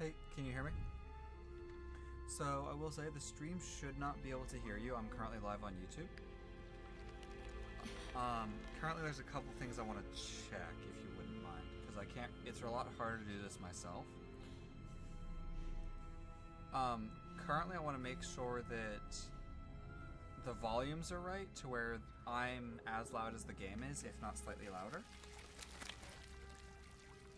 Hey, can you hear me? So, I will say the stream should not be able to hear you. I'm currently live on YouTube. Currently there's a couple things I want to check, if you wouldn't mind. Because I can't... It's a lot harder to do this myself. Currently I want to make sure that the volumes are right to where I'm as loud as the game is, if not slightly louder.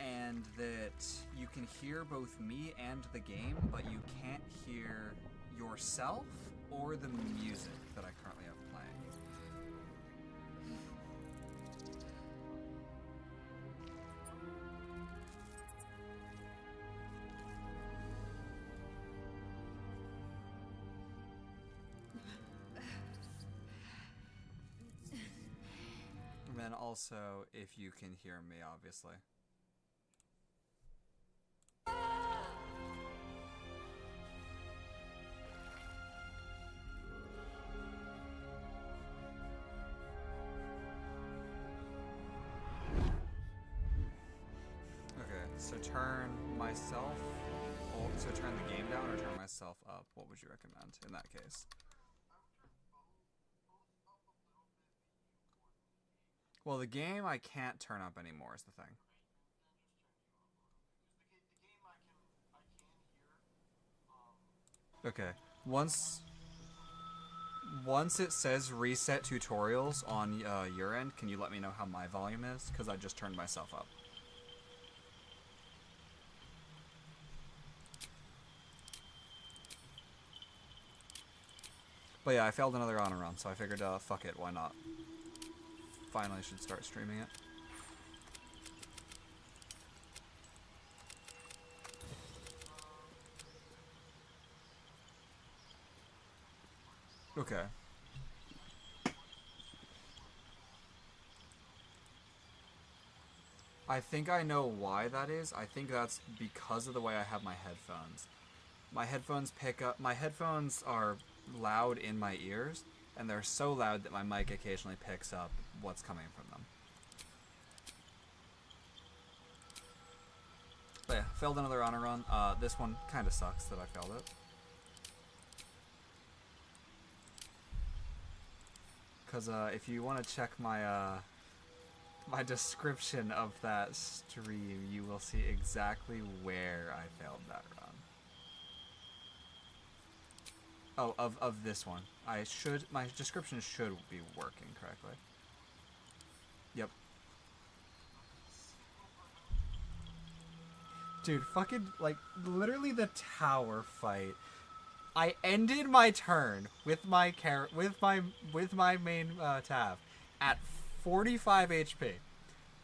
And that you can hear both me and the game, but you can't hear yourself or the music that I currently have playing. And then also, if you can hear me, obviously. So turn myself, so turn the game down or turn myself up? What would you recommend in that case? Well, the game I can't turn up anymore is the thing. Okay, once it says reset tutorials on your end, can you let me know how my volume is? Because I just turned myself up. But yeah, I failed another honor run, so I figured, fuck it, why not? Finally should start streaming it. Okay. I think I know why that is. I think that's because of the way I have my headphones. My headphones are loud in my ears, and they're so loud that my mic occasionally picks up what's coming from them. But yeah, failed another honor run. This one kind of sucks that I failed it. Because if you want to check my my description of that stream, you will see exactly where I failed that run. Oh, of this one. My description should be working correctly. Yep. Dude, fucking, like, literally the tower fight. I ended my turn with my main tab at 45 HP.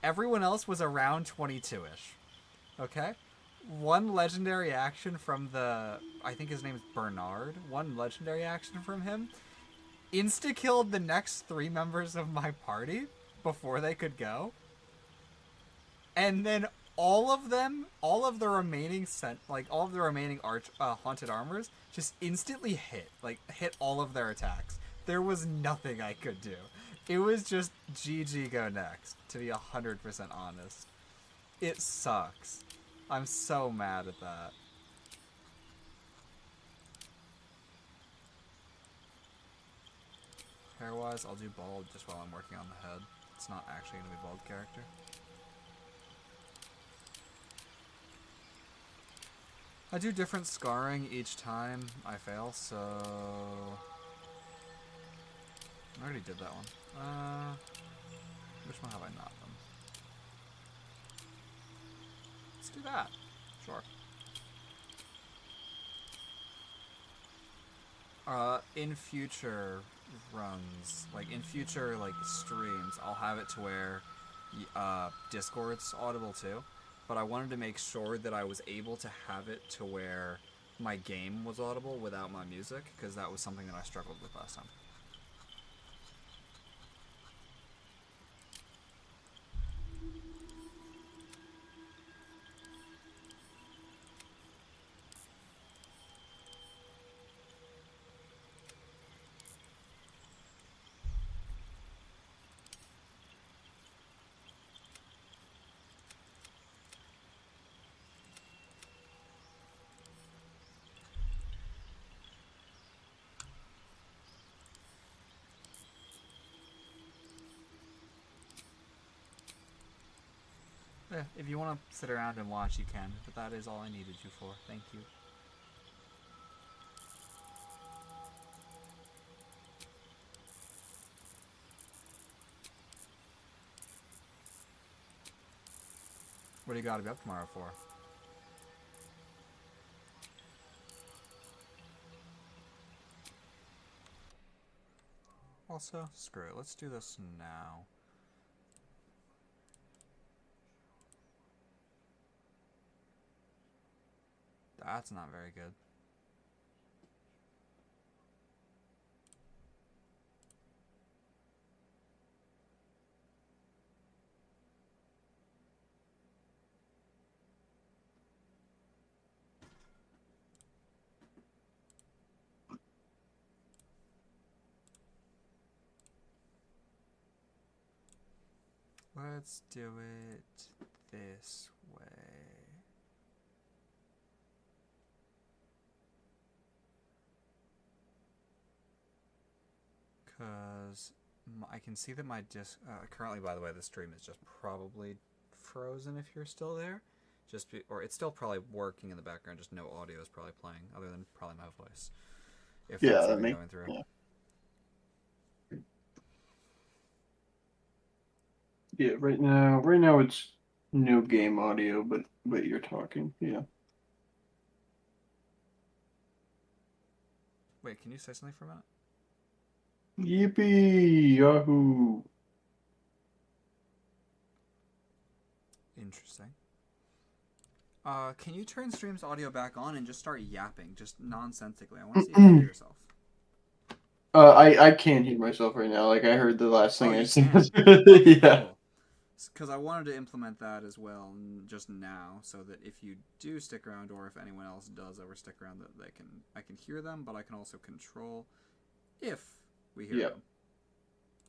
Everyone else was around 22-ish. Okay? One legendary action from I think his name's Bernard. One legendary action from him insta-killed the next 3 members of my party before they could go. And then all of the remaining haunted armors just instantly hit all of their attacks. There was nothing I could do. It was just GG go next, to be 100% honest. It sucks. I'm so mad at that. Hair-wise, I'll do bald just while I'm working on the head. It's not actually going to be bald character. I do different scarring each time I fail, so... I already did that one. Which one have I not done? Let's do that. Sure. In future runs, in future, streams, I'll have it to where, Discord's audible too. But I wanted to make sure that I was able to have it to where my game was audible without my music, because that was something that I struggled with last time. If you want to sit around and watch, you can. But that is all I needed you for. Thank you. What do you got to be up tomorrow for? Also, screw it. Let's do this now. That's not very good. Let's do it this way. Because I can see that my disc... currently, by the way, the stream is just probably frozen if you're still there. Or it's still probably working in the background, just no audio is probably playing, other than probably my voice. If that's even going through. Yeah. Yeah, right now it's no game audio, but you're talking, yeah. Wait, can you say something for a minute? Yippee! Yahoo! Interesting. Can you turn stream's audio back on and just start yapping, just nonsensically? I want to see if you hear yourself. I can't hear myself right now. Like, I heard the last thing I said. Yeah. Because I wanted to implement that as well, just now, so that if you do stick around, or if anyone else does ever stick around, that I can hear them, but I can also control if we hear them.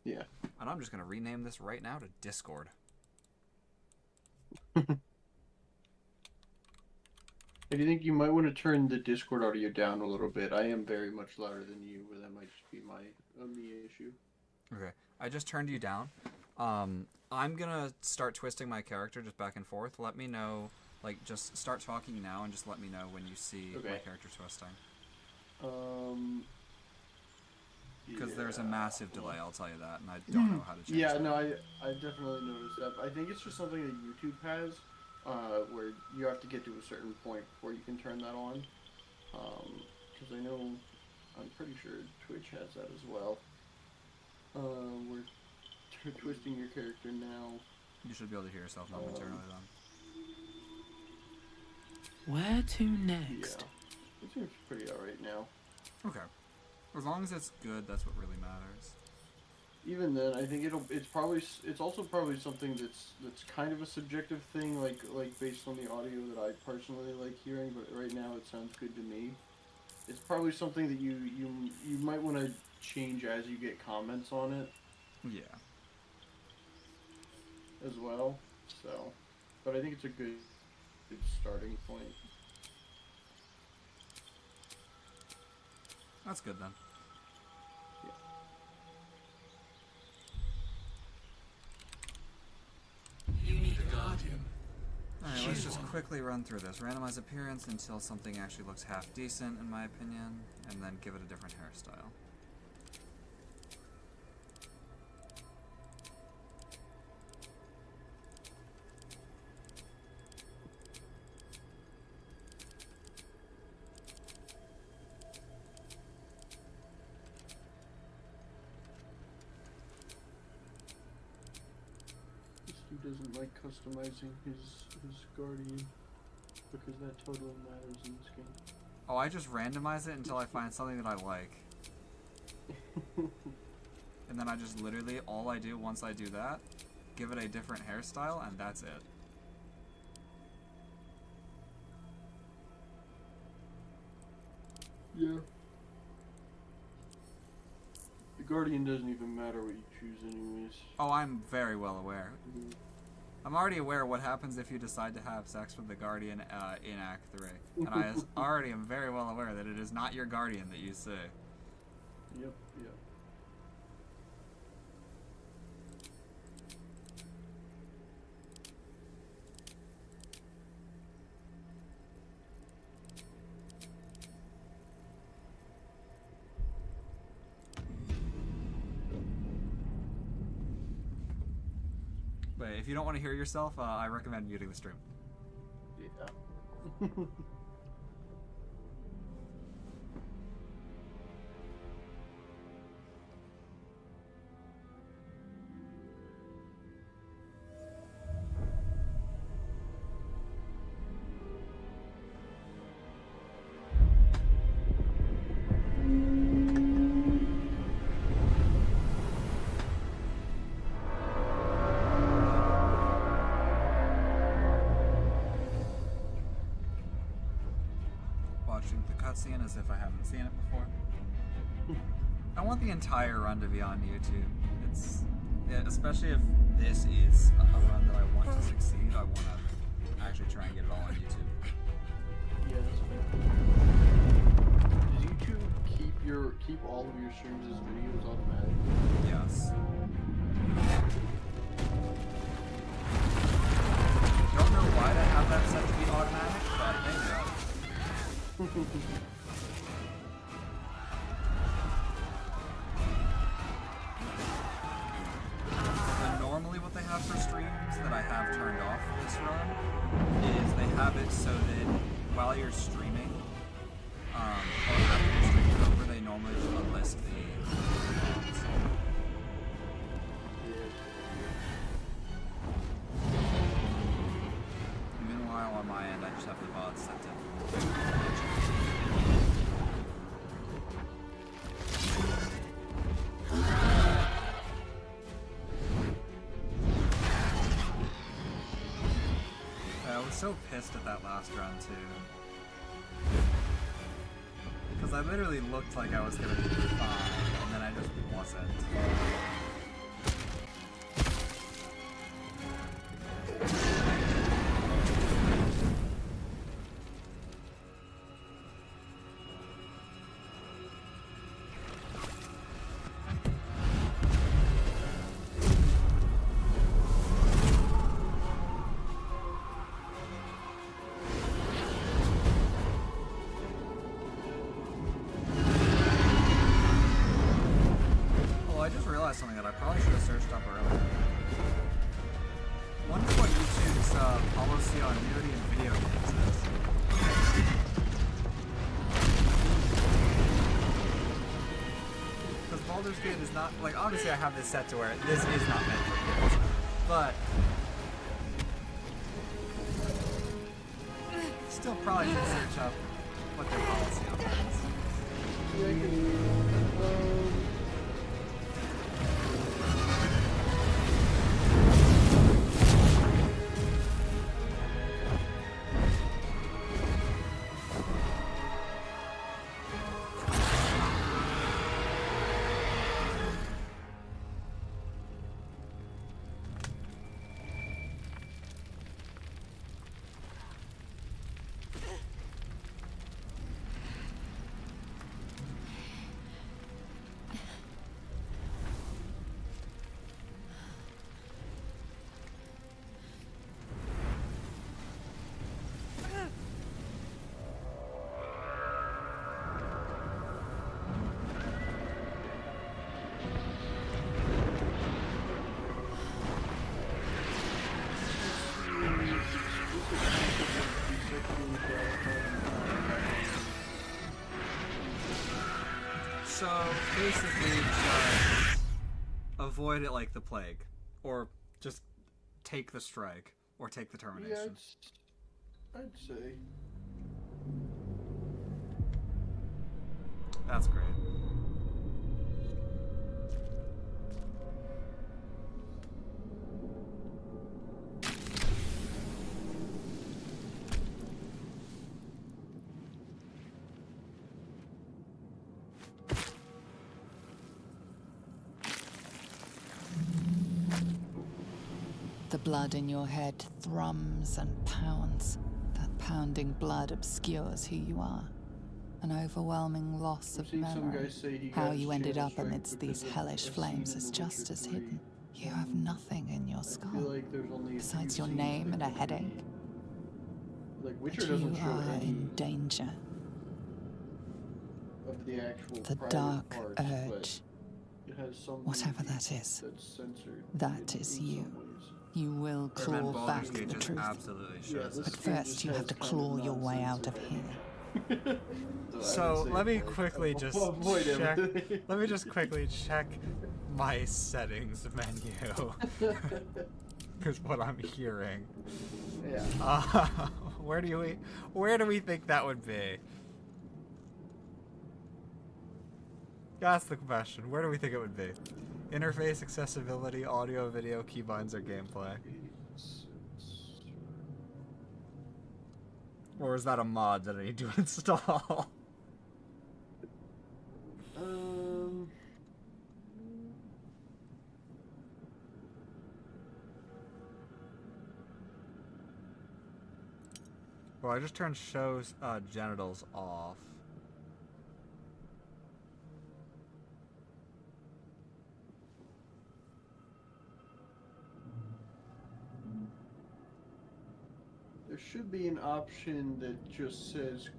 Yeah. And I'm just gonna rename this right now to Discord. I do think you might want to turn the Discord audio down a little bit. I am very much louder than you, but that might just be me issue. Okay, I just turned you down. I'm gonna start twisting my character just back and forth. Let me know, like, just start talking now and just let me know when you see my character twisting. Because there's a massive delay, I'll tell you that, and I don't know how to change that. Yeah, no, I definitely noticed that. I think it's just something that YouTube has, where you have to get to a certain point before you can turn that on. Because I'm pretty sure Twitch has that as well. We're twisting your character now. You should be able to hear yourself momentarily then. Where to next? Yeah, it seems pretty alright now. Okay. As long as it's good, that's what really matters. Even then, I think it's also probably something that's kind of a subjective thing, like based on the audio that I personally like hearing. But right now, it sounds good to me. It's probably something that you might want to change as you get comments on it. Yeah. As well, so, but I think it's a good starting point. That's good then. You need a guardian. Alright, let's just quickly run through this. Randomize appearance until something actually looks half decent, in my opinion, and then give it a different hairstyle. Doesn't like customizing his guardian because that totally matters in this game. Oh, I just randomize it until I find something that I like. And then I just literally, all I do once I do that, give it a different hairstyle, and that's it. Yeah. The guardian doesn't even matter what you choose anyways. Oh, I'm very well aware. I'm already aware what happens if you decide to have sex with the Guardian in Act 3. And I already am very well aware that it is not your Guardian that you see. Yep. if you don't want to hear yourself, I recommend muting the stream. Yeah. Watching the cutscene as if I haven't seen it before. I want the entire run to be on YouTube. Especially if this is a run that I want to succeed, I want to actually try and get it all on YouTube. Yeah, that's fair. Does YouTube keep all of your streams as videos automatically? Yes. Don't know why they have that set to be automatic, but they do. And normally what they have for streams that I have turned off this run is they have it so that while you're streaming, or after your stream is over, they normally just unlist the mods. Meanwhile, on my end, I just have the mods set to. I was so pissed at that last run too. Because I literally looked like I was gonna be fine, and then I just wasn't. Something that I probably should have searched up earlier. Wonder what YouTube's policy on nudity in video games is. Because Baldur's Gate is not, like, obviously I have this set to where this is not meant for kids, but still probably should search up what their policy on that is. So basically, just avoid it like the plague, or just take the strike, or take the termination. Yeah, I'd say. That's great. The blood in your head thrums and pounds. That pounding blood obscures who you are. An overwhelming loss of memory. How you ended up amidst these hellish flames is just as hidden. You have nothing in your skull, besides your name and a headache. But you are in danger. Of the actual The dark urge, whatever that is, that is you. You will And claw back Baldur's Gate the just truth. absolutely shows this it. But first, you have to claw your way out of here. So let me quickly just check. Let me just quickly check my settings menu. Is what I'm hearing. Yeah. Where do we think that would be? That's the question. Where do we think it would be? Interface, accessibility, audio, video, keybinds, or gameplay? Or is that a mod that I need to install? Well, I just turned shows genitals off. There should be an option that just says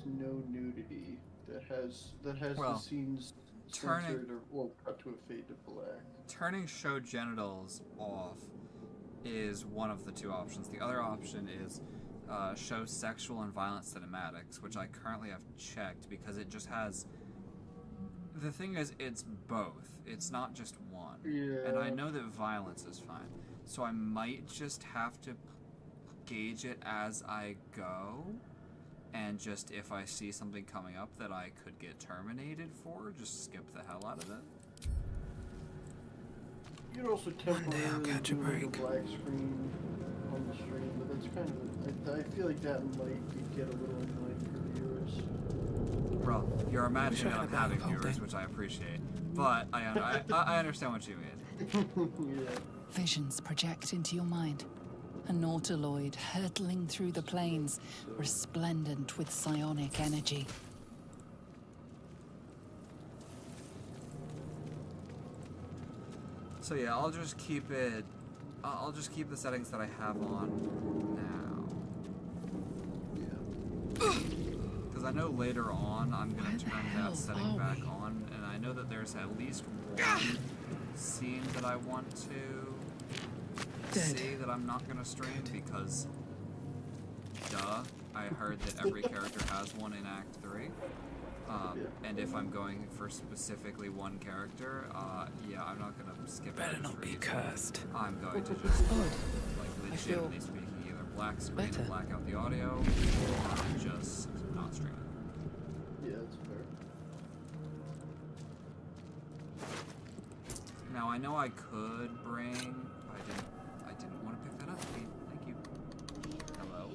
no nudity. That has the scenes censored or cut to a fade to black. Turning show genitals off is one of the two options. The other option is show sexual and violent cinematics, which I currently have checked because it just has. The thing is, it's both. It's not just one. Yeah. And I know that violence is fine, so I might just have to gauge it as I go, and just if I see something coming up that I could get terminated for, just skip the hell out of it. You could also temporarily do like a black screen on the stream, but that's kind of. I feel like that might get a little annoying for viewers. Well, you're imagining that I'm having viewers, which I appreciate, but I understand what you mean. Yeah. Visions project into your mind. A nautiloid hurtling through the plains, resplendent with psionic energy. So yeah, I'll just keep it. I'll just keep the settings that I have on now. Yeah. Because I know later on I'm gonna turn that setting back on, and I know that there's at least one scene that I want to see that I'm not gonna stream because, duh, I heard that every character has one in Act 3. And if I'm going for specifically one character, yeah, I'm not gonna skip it. Better not be cursed. I'm going to just, like, legitimately speaking, either black screen and black out the audio, or just not stream it. Yeah, that's fair. Now I know I could bring. I didn't want to pick that up. Hey, thank you. Hello.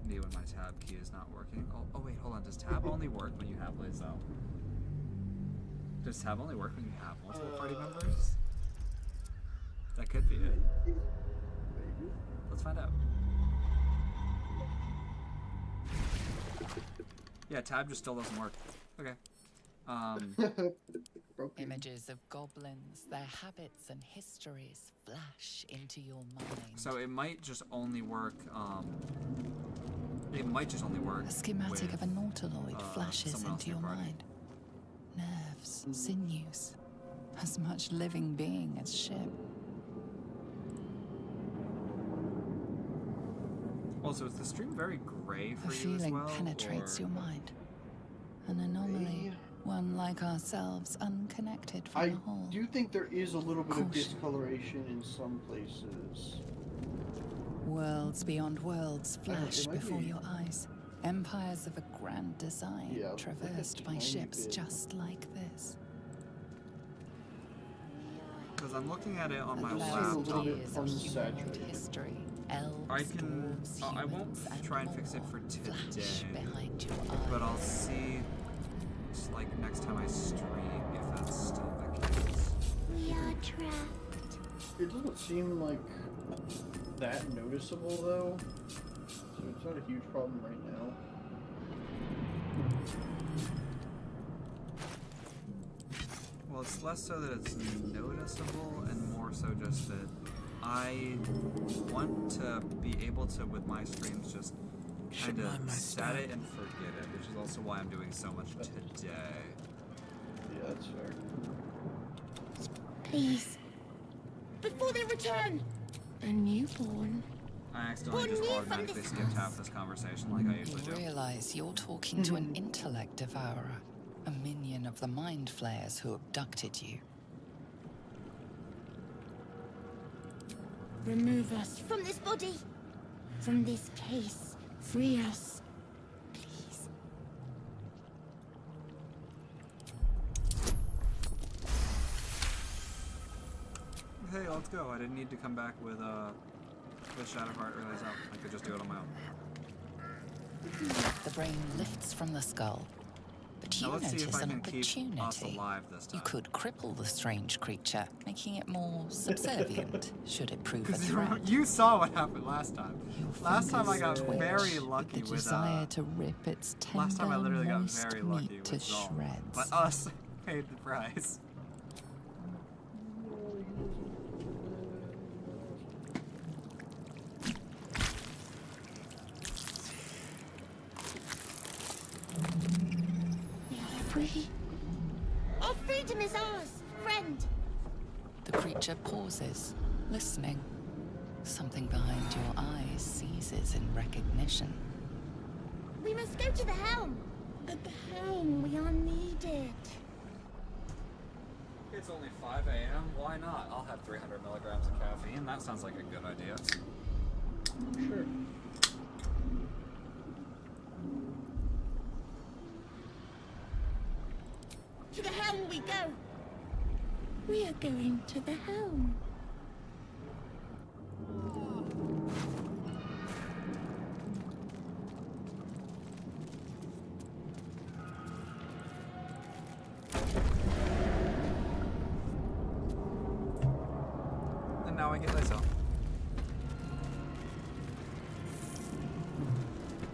Me when my tab key is not working. Oh wait, hold on. Does tab only work when you have Lizzo? Does tab only work when you have multiple party members? That could be it. Let's find out. Yeah, tab just still doesn't work. Okay. Images of goblins, their habits and histories flash into your mind. So it might just only work. It might just only work. A schematic with, of a nautiloid flashes into your party. mind. Nerves, sinews, as much living being as ship. Also, is the stream very gray for A you as feeling well? penetrates or... your mind. An anomaly, one like ourselves, unconnected from I the whole. do think there is a little bit of Caution. discoloration in some places. Worlds beyond worlds flash it might before be- your eyes. Empires of a grand design, Yeah, traversed by tiny ships bit. just like this. Because I'm looking at it on my just seem a Thousands little of bit years of human unsaturated. history. Elves, I can. dwarves, I won't humans, and try and fix it more for flash today, behind your eyes. but I'll see. Just like next time I stream, if that's still the case. It doesn't seem like that noticeable though, so it's not a huge problem right now. Well, it's less so that it's noticeable and more so just that I want to be able to, with my streams, just kind mind of my set step. it and forget it, which is also why I'm doing so much today. that's fair. Please. Before they return. A newborn. I accidentally just automatically skipped half this conversation like I usually do. You realize you're talking to an intellect devourer, a minion of the mind flayers who abducted you. Remove us from this body. From this case. Free us. Please. Hey, let's go. I didn't need to come back with Shadowheart or Lays Up. I could just do it on my own. The brain lifts from the skull, but you Now let's see if notice I an can keep us opportunity. alive this time. You could cripple the strange creature, making it more subservient, should it prove a Because threat. you saw what happened last time. Your Last time I got fingers very twitch lucky with the with desire to rip its tender, last time I literally got moist very lucky meat with to Zol. shreds. But us paid the price. You're free. Our freedom is ours, friend. The creature pauses, listening. Something behind your eyes seizes in recognition. We must go to the helm. At the helm, we are needed. It's only 5 a.m. Why not? I'll have 300 milligrams of caffeine. That sounds like a good idea. Sure. To the helm we go. We are going to the helm. And now I get myself.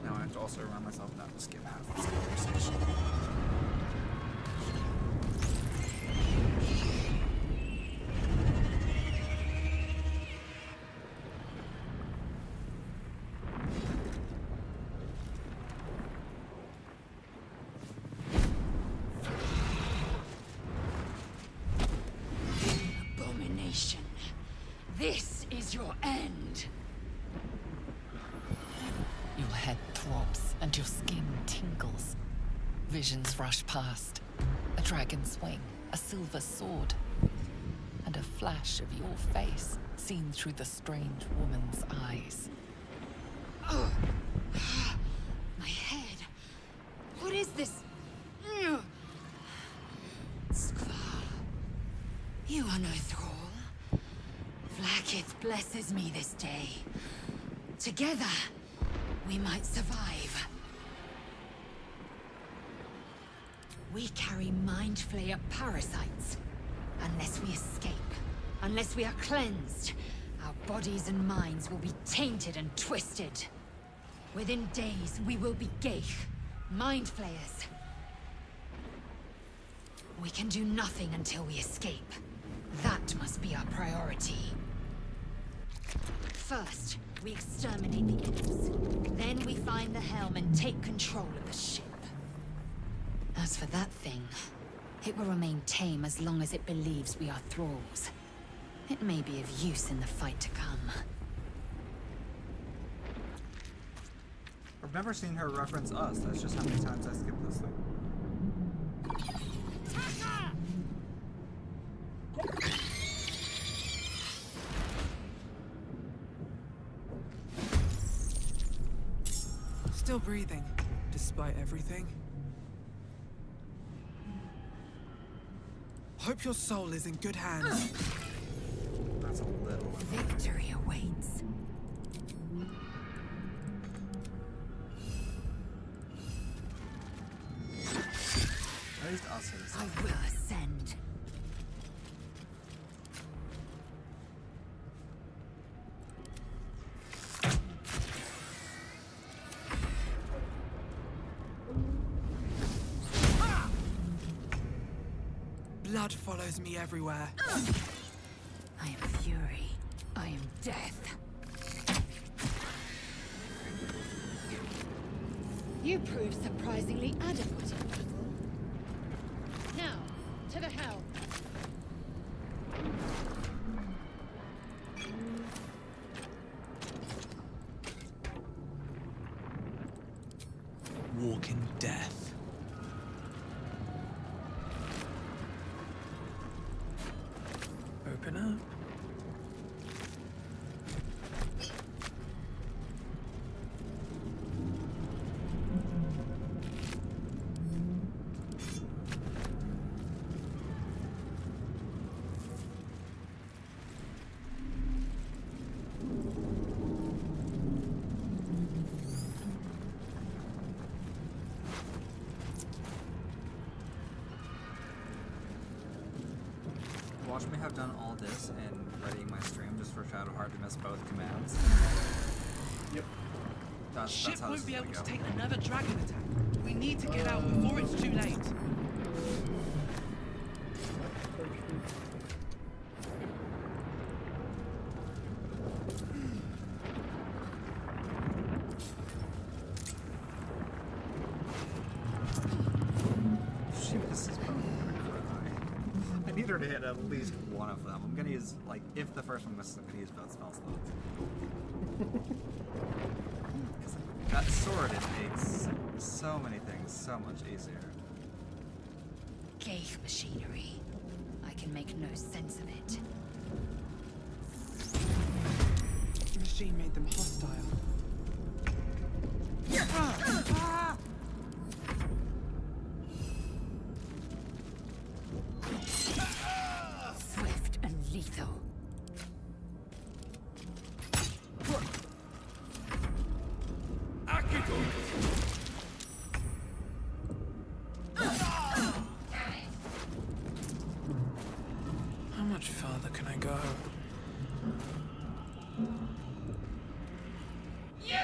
Now I have to also remind myself not to skip half this conversation. Abomination. This is your end. Your head throbs and your skin tingles. Visions rush past. A dragon's wing, a silver sword, and a flash of your face seen through the strange woman's eyes. Oh. My head. What is this? Sklar. You are no thrall. Vlaakith blesses me this day. Together, we might survive. We carry mind flayer parasites. Unless we escape, unless we are cleansed, our bodies and minds will be tainted and twisted. Within days, we will be Geich, mind flayers. We can do nothing until we escape. That must be our priority. First, we exterminate the imps. Then we find the helm and take control of the ship. As for that thing, it will remain tame as long as it believes we are thralls. It may be of use in the fight to come. I've never seen her reference us. That's just how many times I skipped this thing. Still breathing, despite everything. Hope your soul is in good hands. That's a little. Victory awaits. At least us is. I will ascend. Blood follows me everywhere. I am fury. I am death. You prove surprisingly adequate in battle. Now, death. Open up. Watch me have done all this and readying my stream just for Shadowheart to miss both commands. Yep. That's Ship how won't this be is able gonna to go. take another dragon attack. We need to get out before it's too late. She misses both. I need her to hit at least one of them. I'm gonna use, like, if the first one misses, I'm gonna use both spell slots. Because that sword, it makes so many things so much easier. Gate machinery. I can make no sense of it. The machine made them hostile. Swift and lethal. How much farther can I go? You!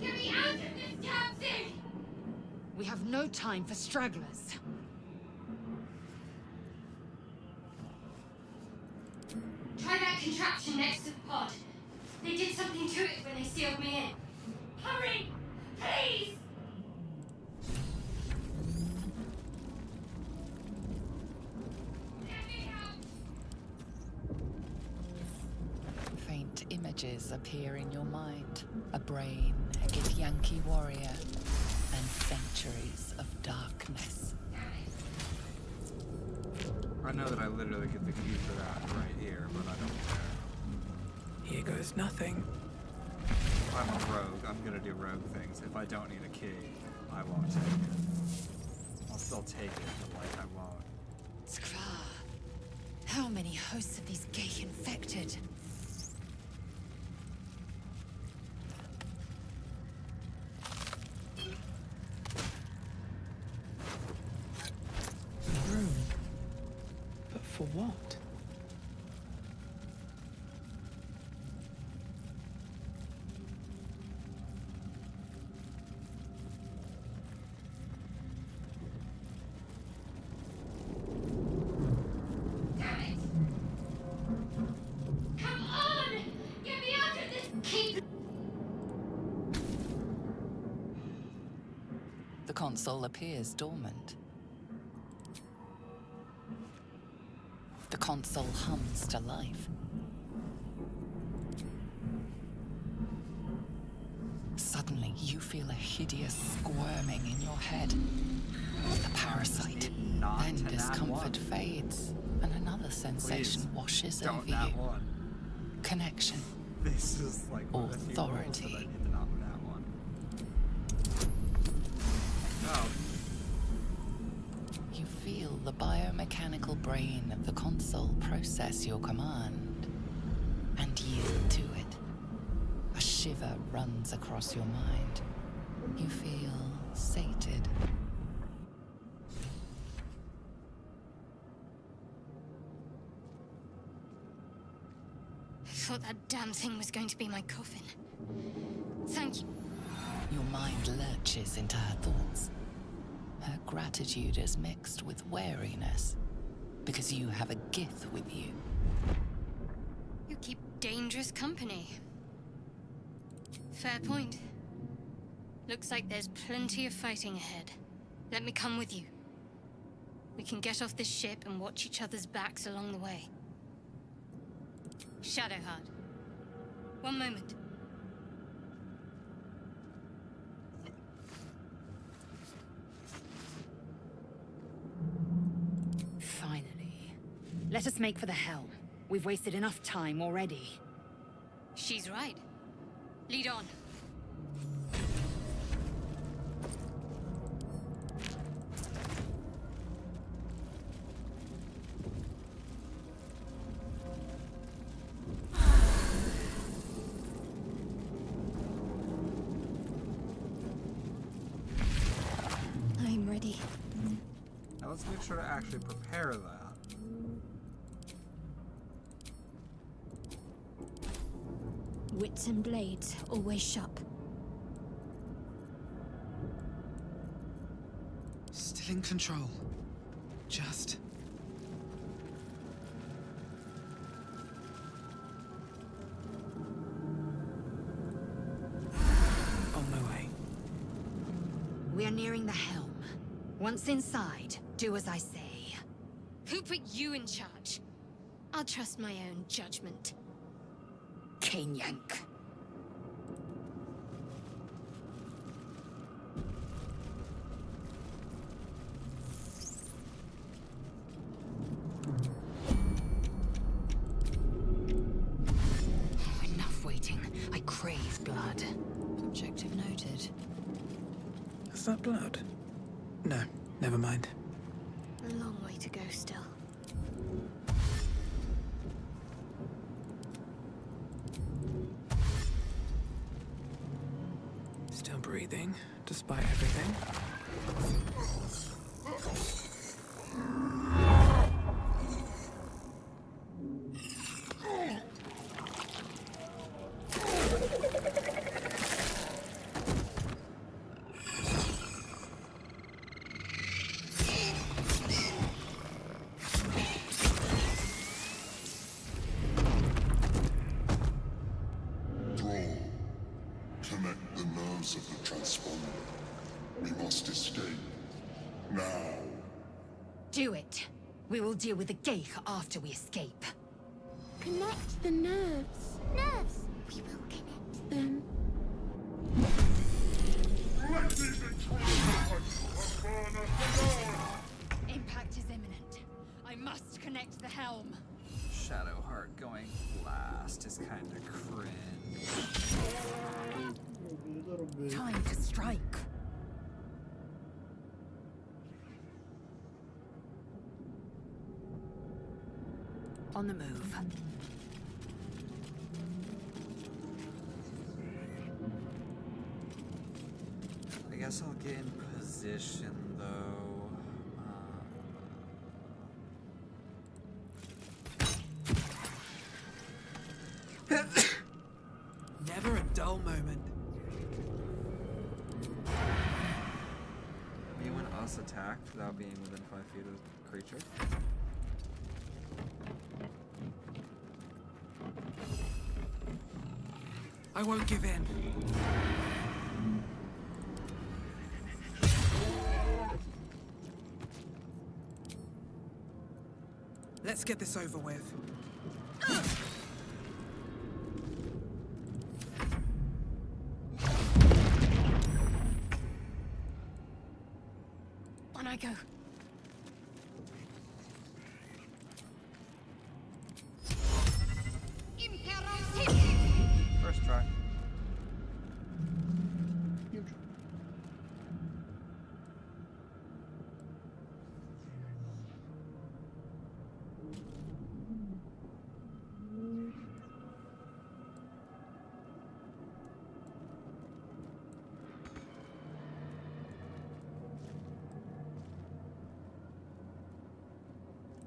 Get me out of this damn thing! We have no time for stragglers. Try that contraption next to the pod. They did something to it when they sealed me in. Hurry! Please! Let me out! Faint images appear in your mind. A brain, a Githyanki warrior, and centuries of darkness. I know that I literally get the key for that right here, but I don't care. Here goes nothing. I'm a rogue. I'm gonna do rogue things. If I don't need a key, I won't take it. I'll still take it, but like I won't. Skra. How many hosts of these gay infected? Room. But for what? Damn it! Come on! Get me out of this! Keep... The console appears dormant. The console hums to life. Suddenly, you feel a hideous squirming in your head. The parasite. Not Then to nat discomfort one. fades, and another sensation Please, washes Don't over nat you. one. Connection. This is like one of the few rules that I Authority. need to not nat one. Oh, You feel the biomechanical brain of the console process your command and yield to it. A shiver runs across your mind. You feel sated. I thought that damn thing was going to be my coffin. Thank you. Your mind lurches into her thoughts. Her gratitude is mixed with wariness, because you have a Gith with you. You keep dangerous company. Fair point. Looks like there's plenty of fighting ahead. Let me come with you. We can get off this ship and watch each other's backs along the way. Shadowheart. One moment. Let us make for the helm. We've wasted enough time already. She's right. Lead on. I'm ready. Now let's make sure to actually prepare that. Wits and blades, always sharp. Still in control. Just. On my way. We are nearing the helm. Once inside, do as I say. Who put you in charge? I'll trust my own judgment. Cane yank. Enough waiting. I crave blood. Objective noted. Is that blood? No, never mind. A long way to go still. Still breathing, despite everything. Connect the nerves of the transponder. We must escape. Now. Do it. We will deal with the Geich after we escape. Connect the nerves. Nerves! We will connect them. Impact is imminent. I must connect the helm. Shadowheart going last is kind of cringe. Time to strike. On the move. I guess I'll get in position though. Never a dull moment. Me when us attack without being within 5 feet of the creature. I won't give in. Let's get this over with. On I go. First try. Huge.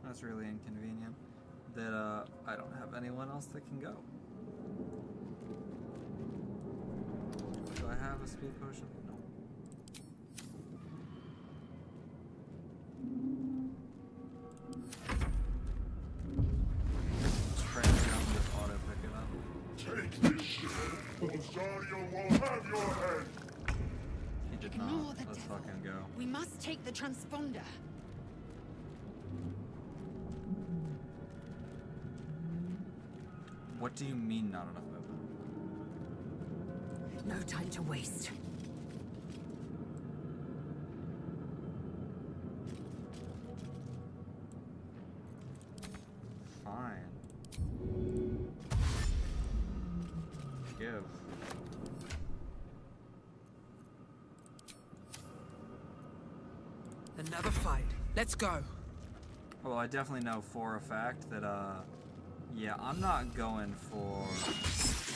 That's really inconvenient that I don't have anyone else that can go. Do I have a speed potion? No. Spraying around and just auto pick it up. Take this shit, or Zarya will have your head. He did Ignore not. the Let's devil. fucking go. We must take the transponder. What do you mean not enough movement? No time to waste. give? Another fight. Let's go. Well, I definitely know for a fact that, yeah, I'm not going for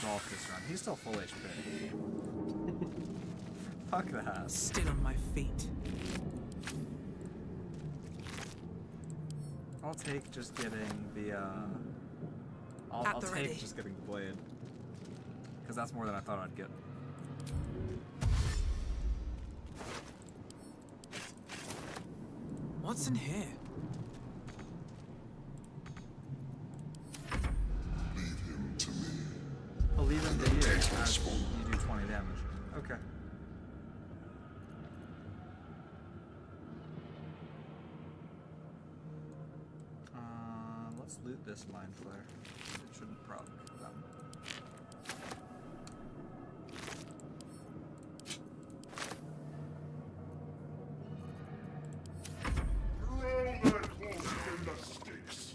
Golf this run. He's still full HP. Fuck that. Still on my feet. I'll take just getting the, I'll take ready. just getting the blade. Because that's more than I thought I'd get. What's in here? Leave him to me. I'll leave him to you as you do 20 damage. Okay. Let's loot this mind flare. It shouldn't proc them. Throw that wolf in the sticks.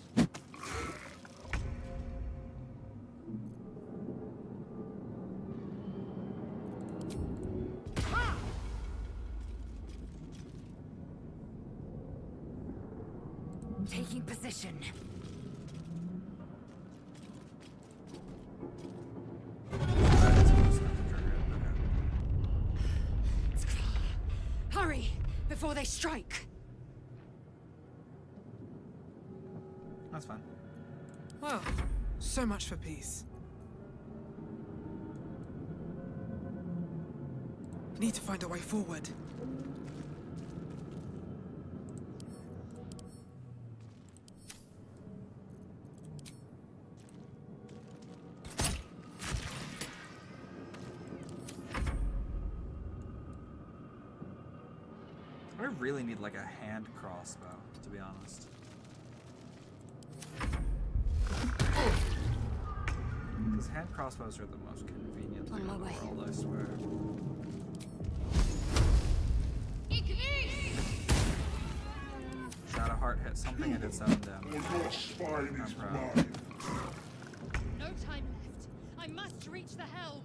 Taking position. Hurry before they strike. That's fine. Well, so much for peace. Need to find a way forward. I really need like a hand crossbow, to be honest. Because hand crossbows are the most convenient thing in the world, I swear. Shadowheart hit something and did 7 damage. Your spine is proud. mine. No time left. I must reach the helm.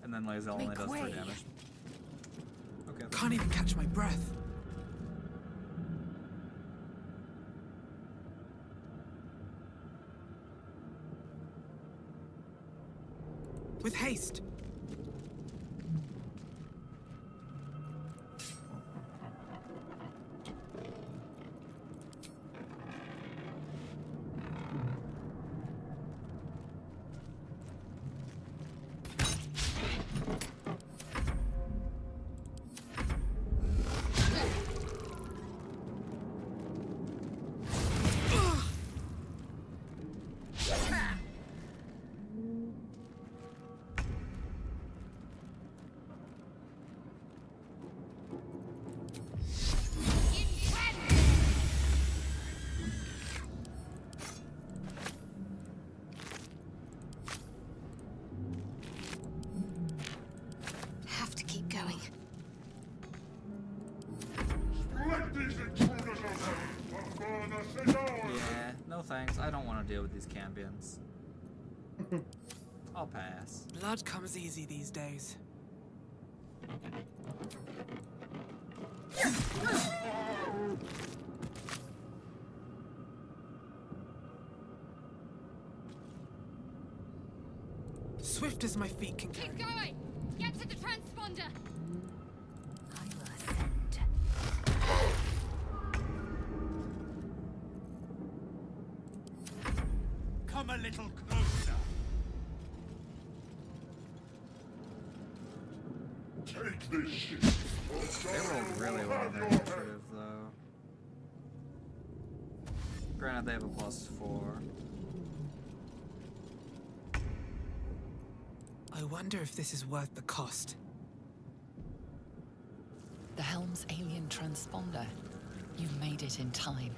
And then Lazel only does 3 damage. Okay. Can't even catch my breath. With haste. Have to keep going. Let these intruders away. Burn us in ours. Yeah, no thanks. I don't want to deal with these cambions. I'll pass. Blood comes easy these days. Swift as my feet can carry. Keep going! Get to the transponder! I will ascend. Come a little closer. Take this ship. They rolled really well on their initiative, though. Granted, they have a +4. I wonder if this is worth the cost. The helm's alien transponder. You made it in time.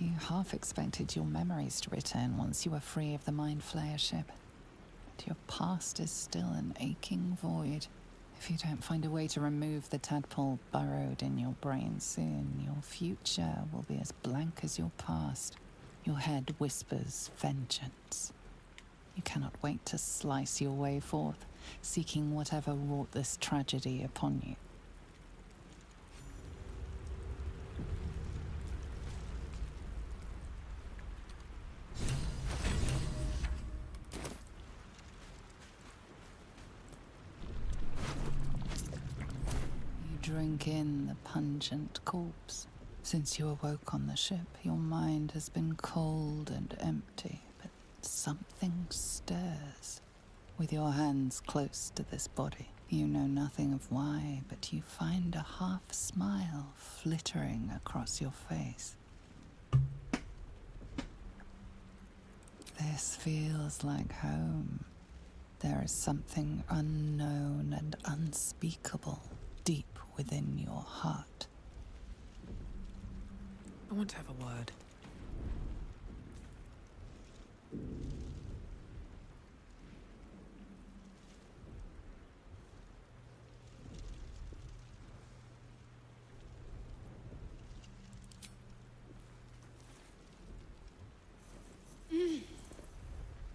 You half expected your memories to return once you were free of the Mind Flayer ship. But your past is still an aching void. If you don't find a way to remove the tadpole burrowed in your brain soon, your future will be as blank as your past. Your head whispers vengeance. You cannot wait to slice your way forth, seeking whatever wrought this tragedy upon you. Drink in the pungent corpse. Since you awoke on the ship, your mind has been cold and empty, but something stirs. With your hands close to this body, you know nothing of why, but you find a half smile flittering across your face. This feels like home. There is something unknown and unspeakable deep within your heart. I want to have a word.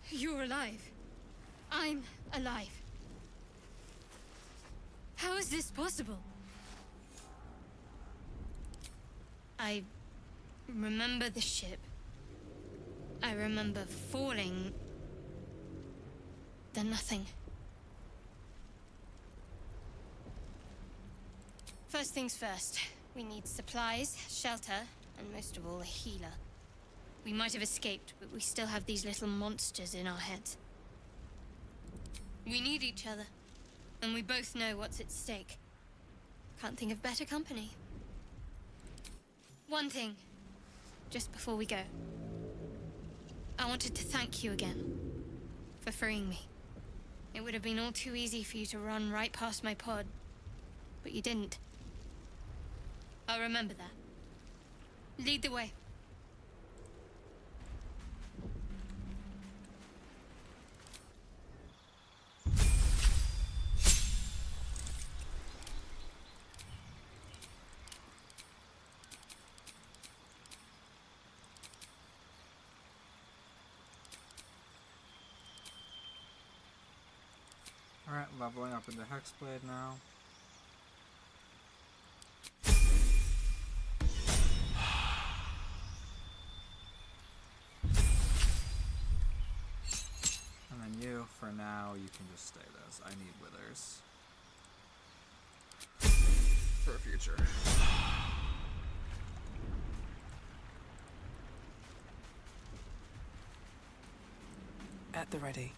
You're alive. I'm alive. How is this possible? I remember the ship. I remember falling. Then nothing. First things first. We need supplies, shelter, and most of all, a healer. We might have escaped, but we still have these little monsters in our heads. We need each other, and we both know what's at stake. Can't think of better company. One thing, just before we go. I wanted to thank you again for freeing me. It would have been all too easy for you to run right past my pod, but you didn't. I'll remember that. Lead the way. Alright, leveling up into Hexblade now. And then you, for now, you can just stay this. I need withers. For a future. At the ready.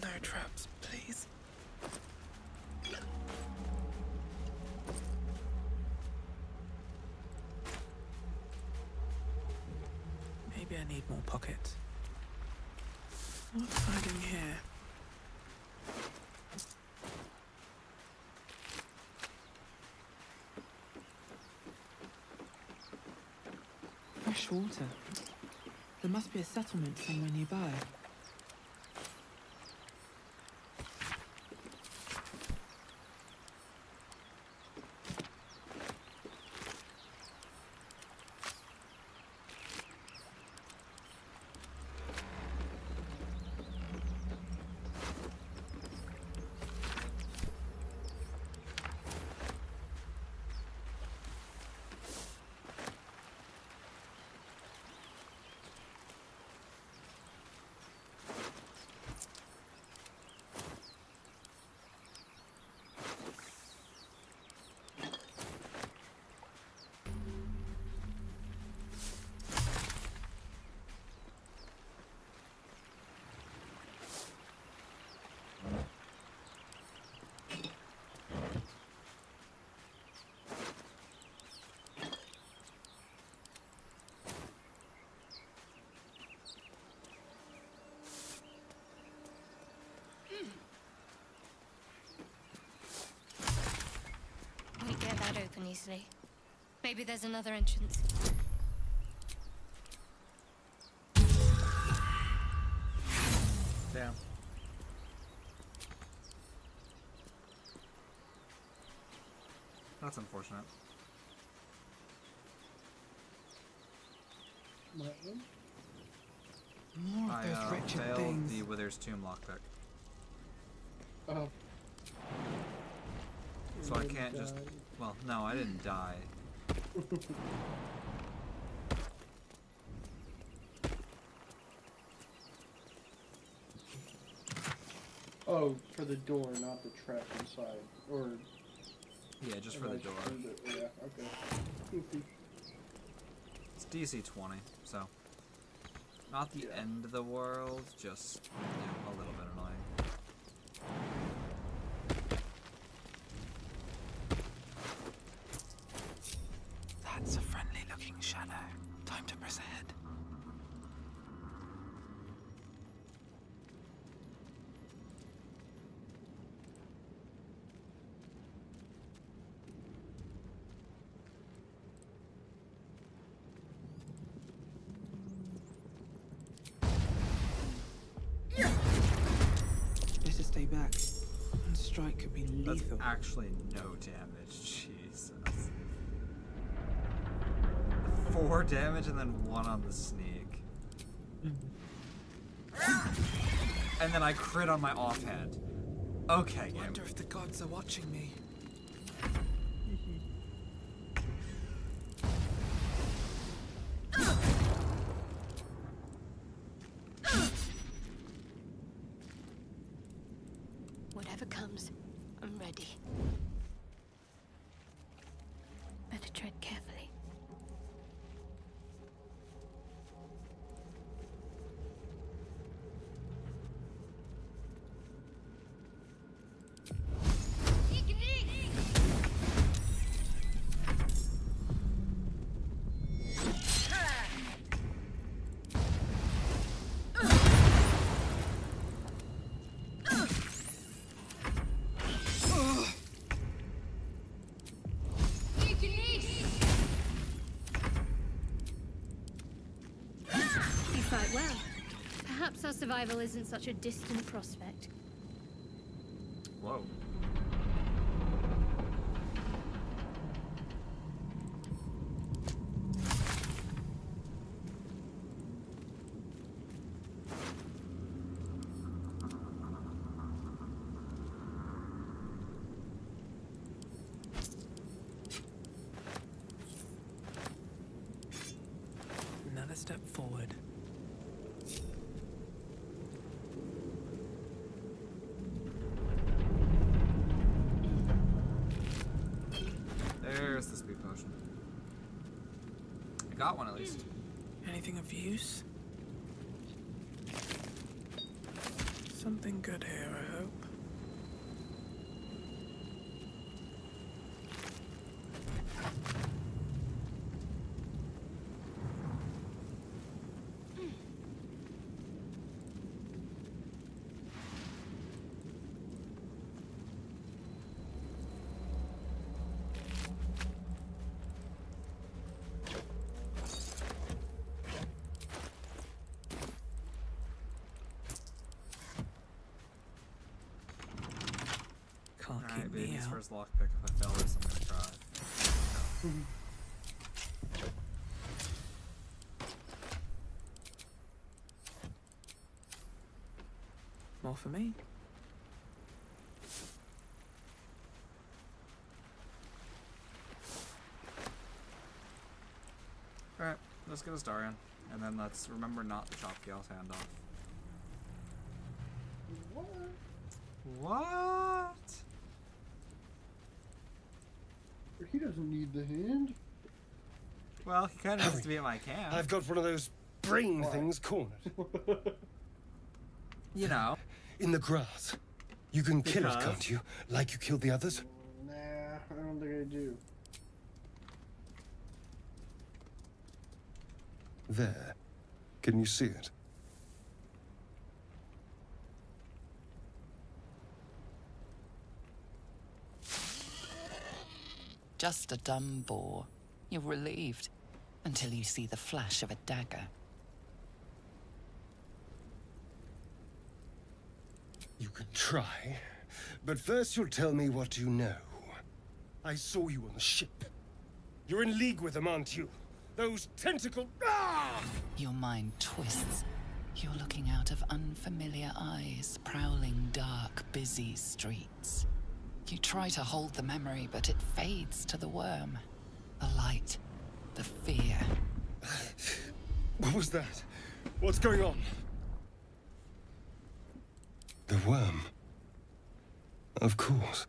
No traps, please. Maybe I need more pockets. What's hiding here? Fresh water. There must be a settlement somewhere nearby. Won't get that open easily. Maybe there's another entrance. Damn. That's unfortunate. More of those wretched failed things. the Wither's Tomb lockpick. Oh. So I can't just... Well, no, I didn't die. Oh, for the door, not the trap inside. Or... Yeah, just for the door. Yeah, okay. It's DC 20, so... Not the end of the world, just, you know, a little bit annoying. That's a friendly-looking shadow. Time to press ahead. Better stay back. One strike could be That's lethal. actually no damage, Jesus. 4 damage and then 1 on the sneak. And then I crit on my offhand. Okay, I wonder if the gods are watching me. Whatever comes, I'm ready. Better tread carefully. Well, perhaps our survival isn't such a distant prospect. Whoa. Another step forward. There's the speed potion. I got one at least. Anything of use? Something good here, I hope. Can't Alright, keep me baby's out. first lockpick. If I fail this, I'm gonna cry. More for me. Alright, let's get a star in. And then let's remember not to chop Gale's hand off. What? What? He doesn't need the hand. Well, he kind of needs to be at my camp. I've got one of those brain things cornered. You know. In the grass. You can kill it, can't you? Like you killed the others? Nah, I don't think I do. There. Can you see it? Just a dumb boar. You're relieved until you see the flash of a dagger. You can try, but first you'll tell me what you know. I saw you on the ship. You're in league with them, aren't you? Those tentacle... Ah! Your mind twists. You're looking out of unfamiliar eyes, prowling dark, busy streets. You try to hold the memory, but it fades to the worm. The light, the fear. What was that? What's going on? The worm. Of course.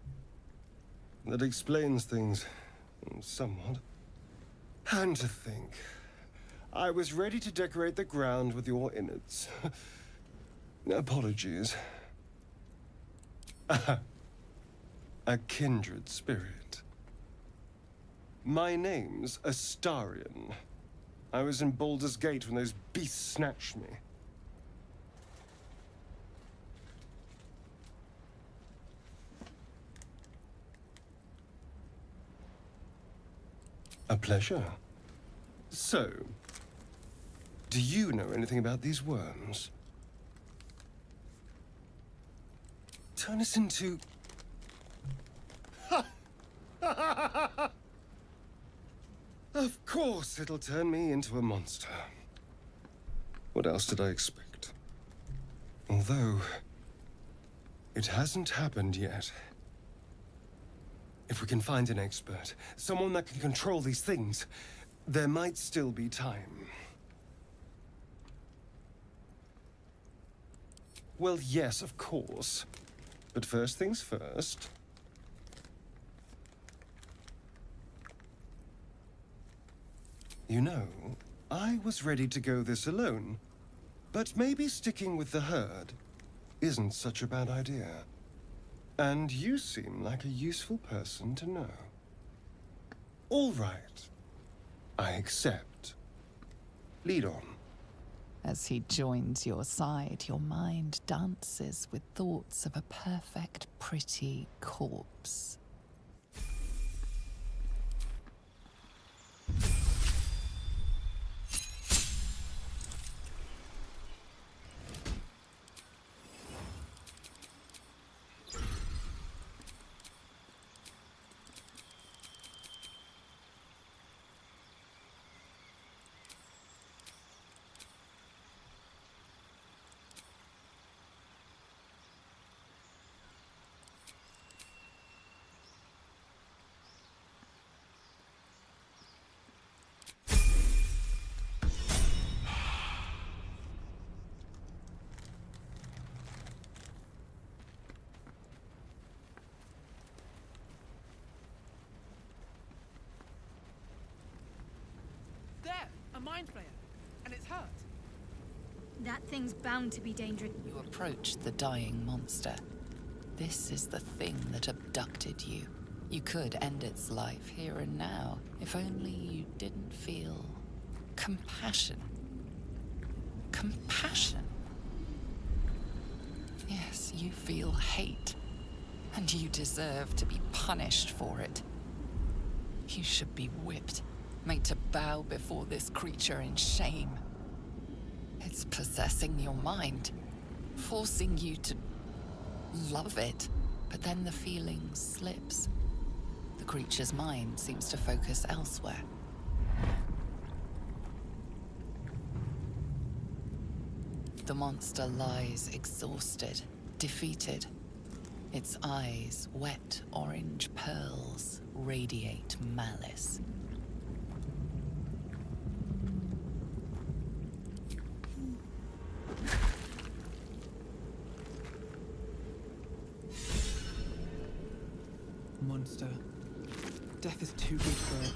That explains things somewhat. And to think, I was ready to decorate the ground with your innards. Apologies. A kindred spirit. My name's Astarion. I was in Baldurs Gate when those beasts snatched me. A pleasure. So, do you know anything about these worms? Turn us into... Of course it'll turn me into a monster. What else did I expect? Although, it hasn't happened yet. If we can find an expert, someone that can control these things, there might still be time. Well, yes, of course. But first things first. You know, I was ready to go this alone. But maybe sticking with the herd isn't such a bad idea. And you seem like a useful person to know. All right. I accept. Lead on. As he joins your side, your mind dances with thoughts of a perfect, pretty corpse. There! A mind flayer! And it's hurt! That thing's bound to be dangerous. You approach the dying monster. This is the thing that abducted you. You could end its life here and now, if only you didn't feel compassion. Compassion? Yes, you feel hate, and you deserve to be punished for it. You should be whipped, made to bow before this creature in shame. It's possessing your mind, forcing you to love it, but then the feeling slips. The creature's mind seems to focus elsewhere. The monster lies exhausted, defeated. Its eyes, wet orange pearls, radiate malice. Monster. Death is too good for it.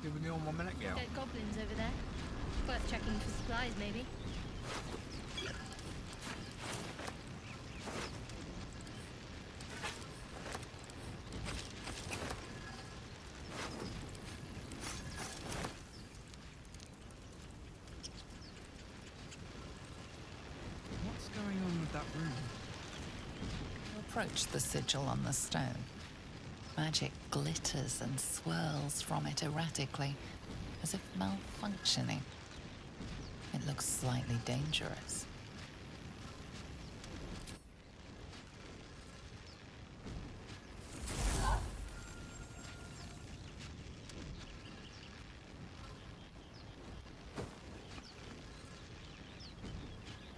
Did we do 1 minute ago? Dead goblins over there. Worth checking for supplies, maybe. that room. You approach the sigil on the stone. Magic glitters and swirls from it erratically, as if malfunctioning. It looks slightly dangerous.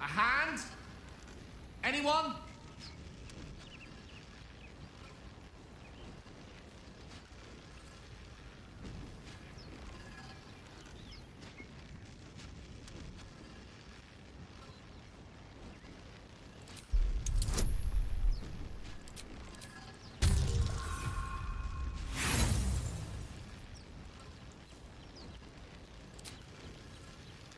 A hand? Anyone?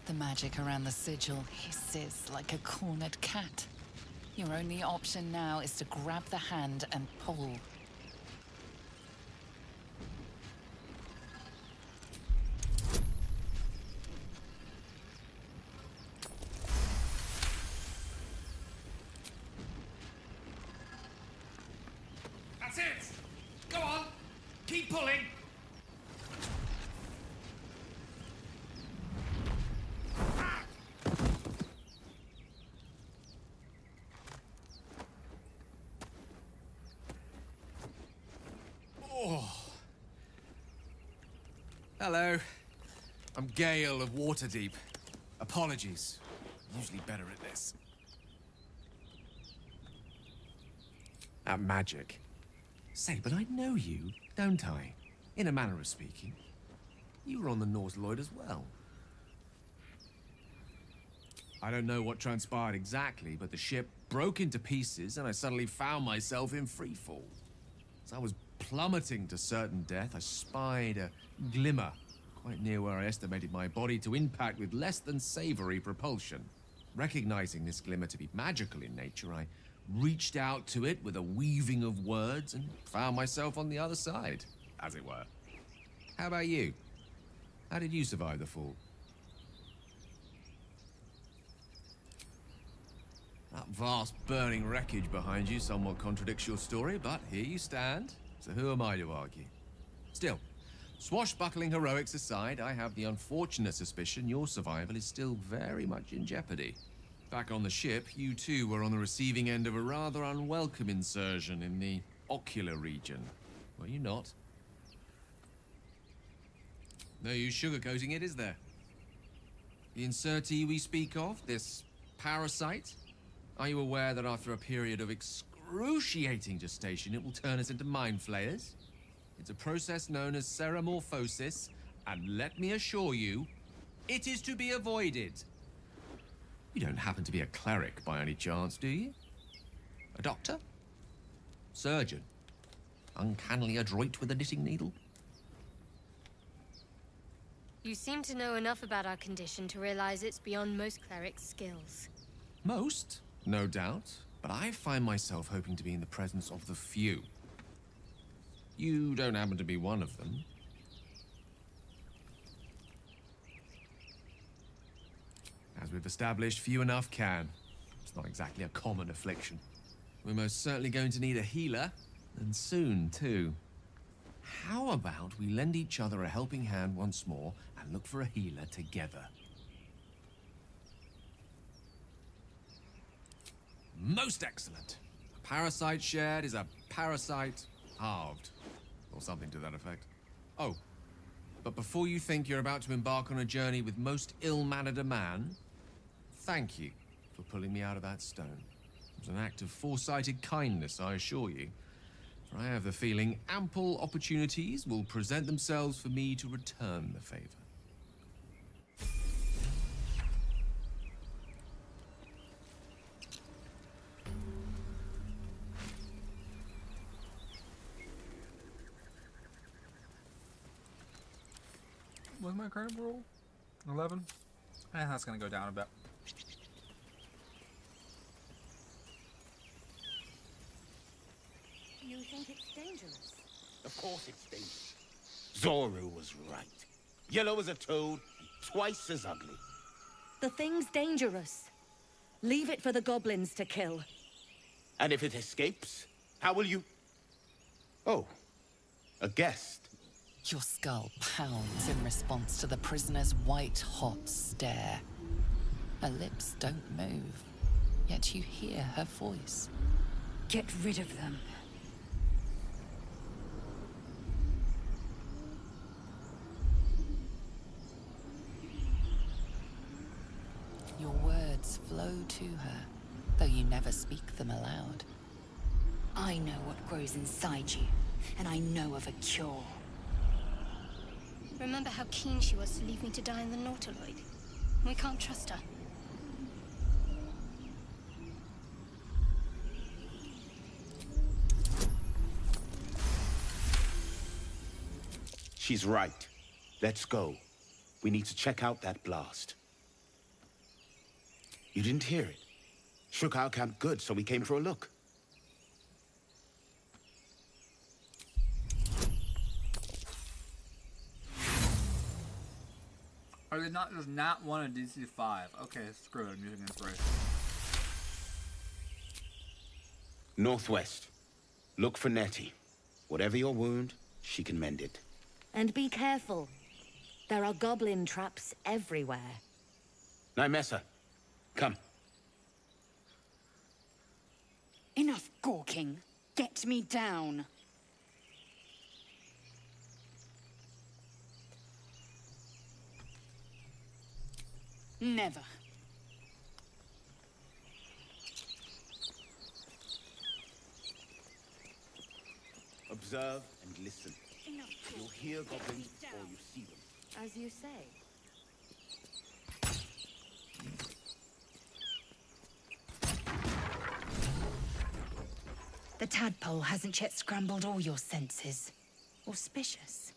The magic around the sigil hisses like a cornered cat. Your only option now is to grab the hand and pull. That's it! Go on! Keep pulling! Hello. I'm Gale of Waterdeep. Apologies. Usually better at this. At magic. Say, but I know you, don't I? In a manner of speaking. You were on the Norse Lloyd as well. I don't know what transpired exactly, but the ship broke into pieces and I suddenly found myself in freefall. As I was plummeting to certain death, I spied a glimmer quite near where I estimated my body to impact with less than savory propulsion. Recognizing this glimmer to be magical in nature, I reached out to it with a weaving of words and found myself on the other side, as it were. How about you? How did you survive the fall? That vast burning wreckage behind you somewhat contradicts your story, but here you stand. So who am I to argue? Still, swashbuckling heroics aside, I have the unfortunate suspicion your survival is still very much in jeopardy. Back on the ship, you too were on the receiving end of a rather unwelcome insertion in the ocular region. Were you not? No use sugarcoating it, is there? The insertee we speak of, this parasite, are you aware that after a period of excruciating gestation, it will turn us into mind flayers? It's a process known as ceramorphosis, and let me assure you, it is to be avoided. You don't happen to be a cleric by any chance, do you? A doctor? Surgeon? Uncannily adroit with a knitting needle? You seem to know enough about our condition to realize it's beyond most clerics' skills. Most, no doubt, but I find myself hoping to be in the presence of the few. You don't happen to be one of them. As we've established, few enough can. It's not exactly a common affliction. We're most certainly going to need a healer, and soon, too. How about we lend each other a helping hand once more and look for a healer together? Most excellent. A parasite shared is a parasite halved. Or something to that effect. Oh, but before you think you're about to embark on a journey with most ill-mannered a man, thank you for pulling me out of that stone. It was an act of foresighted kindness, I assure you. For I have the feeling ample opportunities will present themselves for me to return the favor. Was my current roll 11? That's gonna go down a bit. You think it's dangerous? Of course it's dangerous. Zoru was right. Yellow as a toad, twice as ugly. The thing's dangerous. Leave it for the goblins to kill. And if it escapes, how will you... Oh, a guest. Your skull pounds in response to the prisoner's white-hot stare. Her lips don't move, yet you hear her voice. Get rid of them. Your words flow to her, though you never speak them aloud. I know what grows inside you, and I know of a cure. Remember how keen she was to leave me to die in the Nautiloid? We can't trust her. She's right. Let's go. We need to check out that blast. You didn't hear it? Shook our camp good, so we came for a look. I did not just not want a DC 5. Okay, screw it. I'm using inspiration. Northwest. Look for Nettie. Whatever your wound, she can mend it. And be careful. There are goblin traps everywhere. Nymessa, come. Enough gawking. Get me down. Never. Observe and listen. You'll hear goblins before you see them. As you say. The tadpole hasn't yet scrambled all your senses. Auspicious.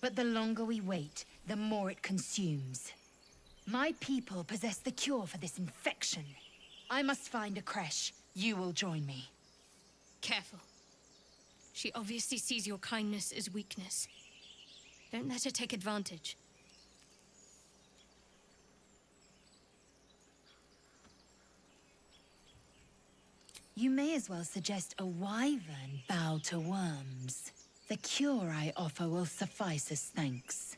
But the longer we wait, the more it consumes. My people possess the cure for this infection. I must find a creche. You will join me. Careful. She obviously sees your kindness as weakness. Don't let her take advantage. You may as well suggest a wyvern bow to worms. The cure I offer will suffice as thanks.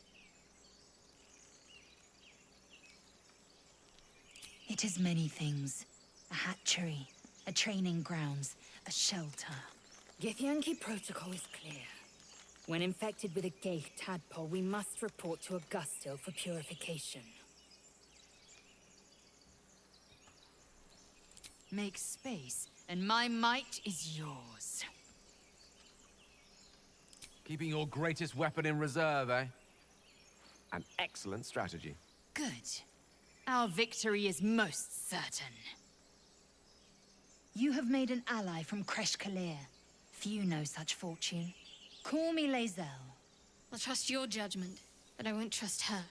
It is many things. A hatchery, a training grounds, a shelter. Githyanki protocol is clear. When infected with a Ghaik tadpole, we must report to Augustil for purification. Make space, and my might is yours. Keeping your greatest weapon in reserve, eh? An excellent strategy. Good. Our victory is most certain. You have made an ally from Kresh Kalir. Few know such fortune. Call me Lae'zel. I'll trust your judgment, but I won't trust her.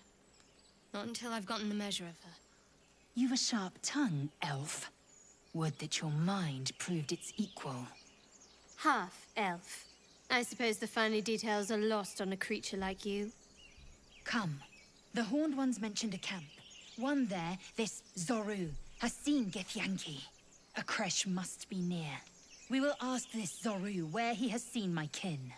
Not until I've gotten the measure of her. You've a sharp tongue, elf. Would that your mind proved its equal. Half-elf. I suppose the finer details are lost on a creature like you. Come. The Horned Ones mentioned a camp. One there, this Zorru, has seen Githyanki. A creche must be near. We will ask this Zorru where he has seen my kin.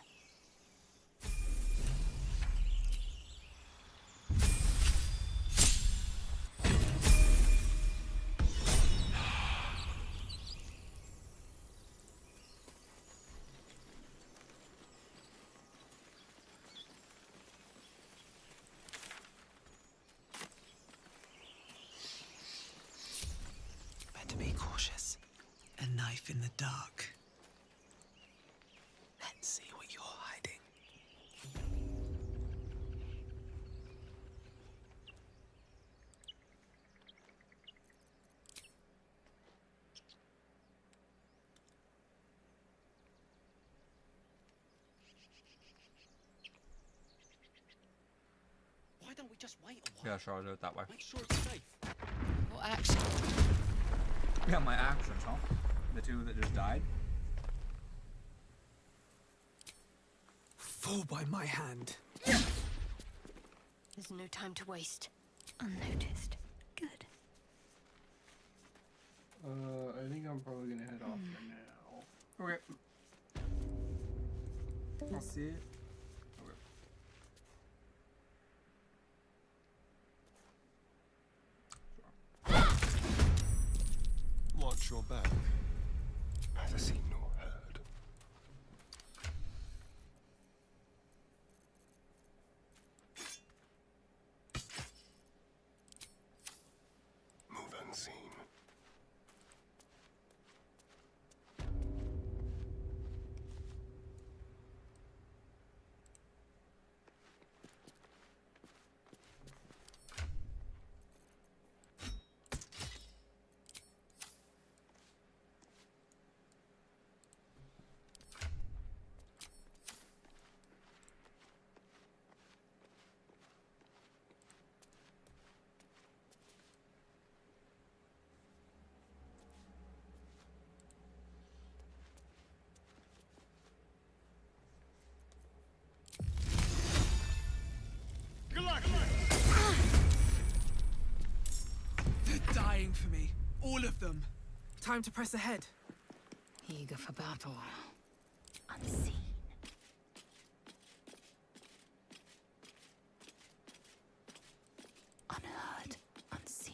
Better be cautious. A knife in the dark. Let's see what you're hiding. Why don't we just wait a while? Yeah, sure, I'll do it that way. Make sure it's safe. What action? Yeah, my actions, huh? The two that just died. Fall by my hand. There's no time to waste. Unnoticed. Good. see it. Watch your back. Neither seen nor heard. Move unseen. They're dying for me. All of them. Time to press ahead. Eager for battle. Unseen. Unheard. Unseen.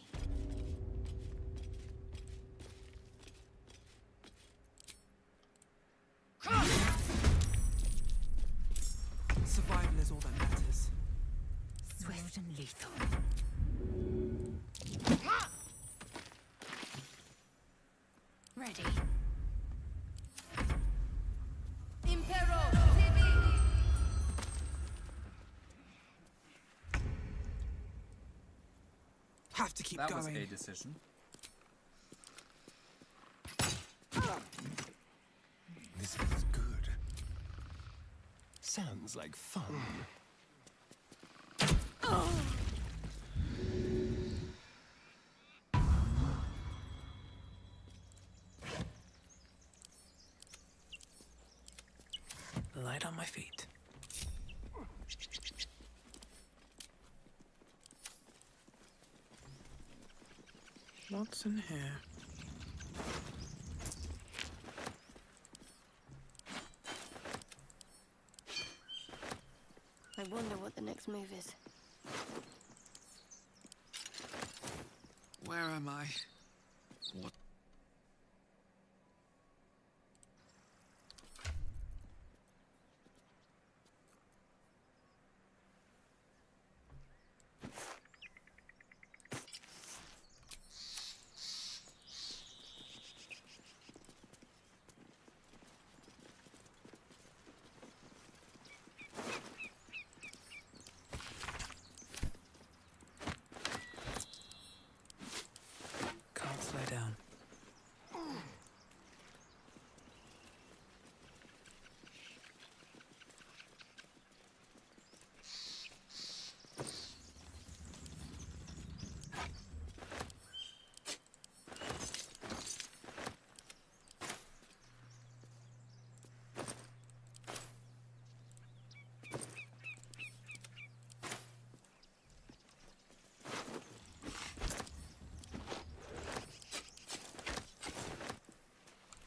Survival is all that matters. Swift and lethal. Ready. Have to keep That going. was a decision. This feels good. Sounds like fun. Light on my feet. Lots in here. I wonder what the next move is. Where am I? What? Can't slow down.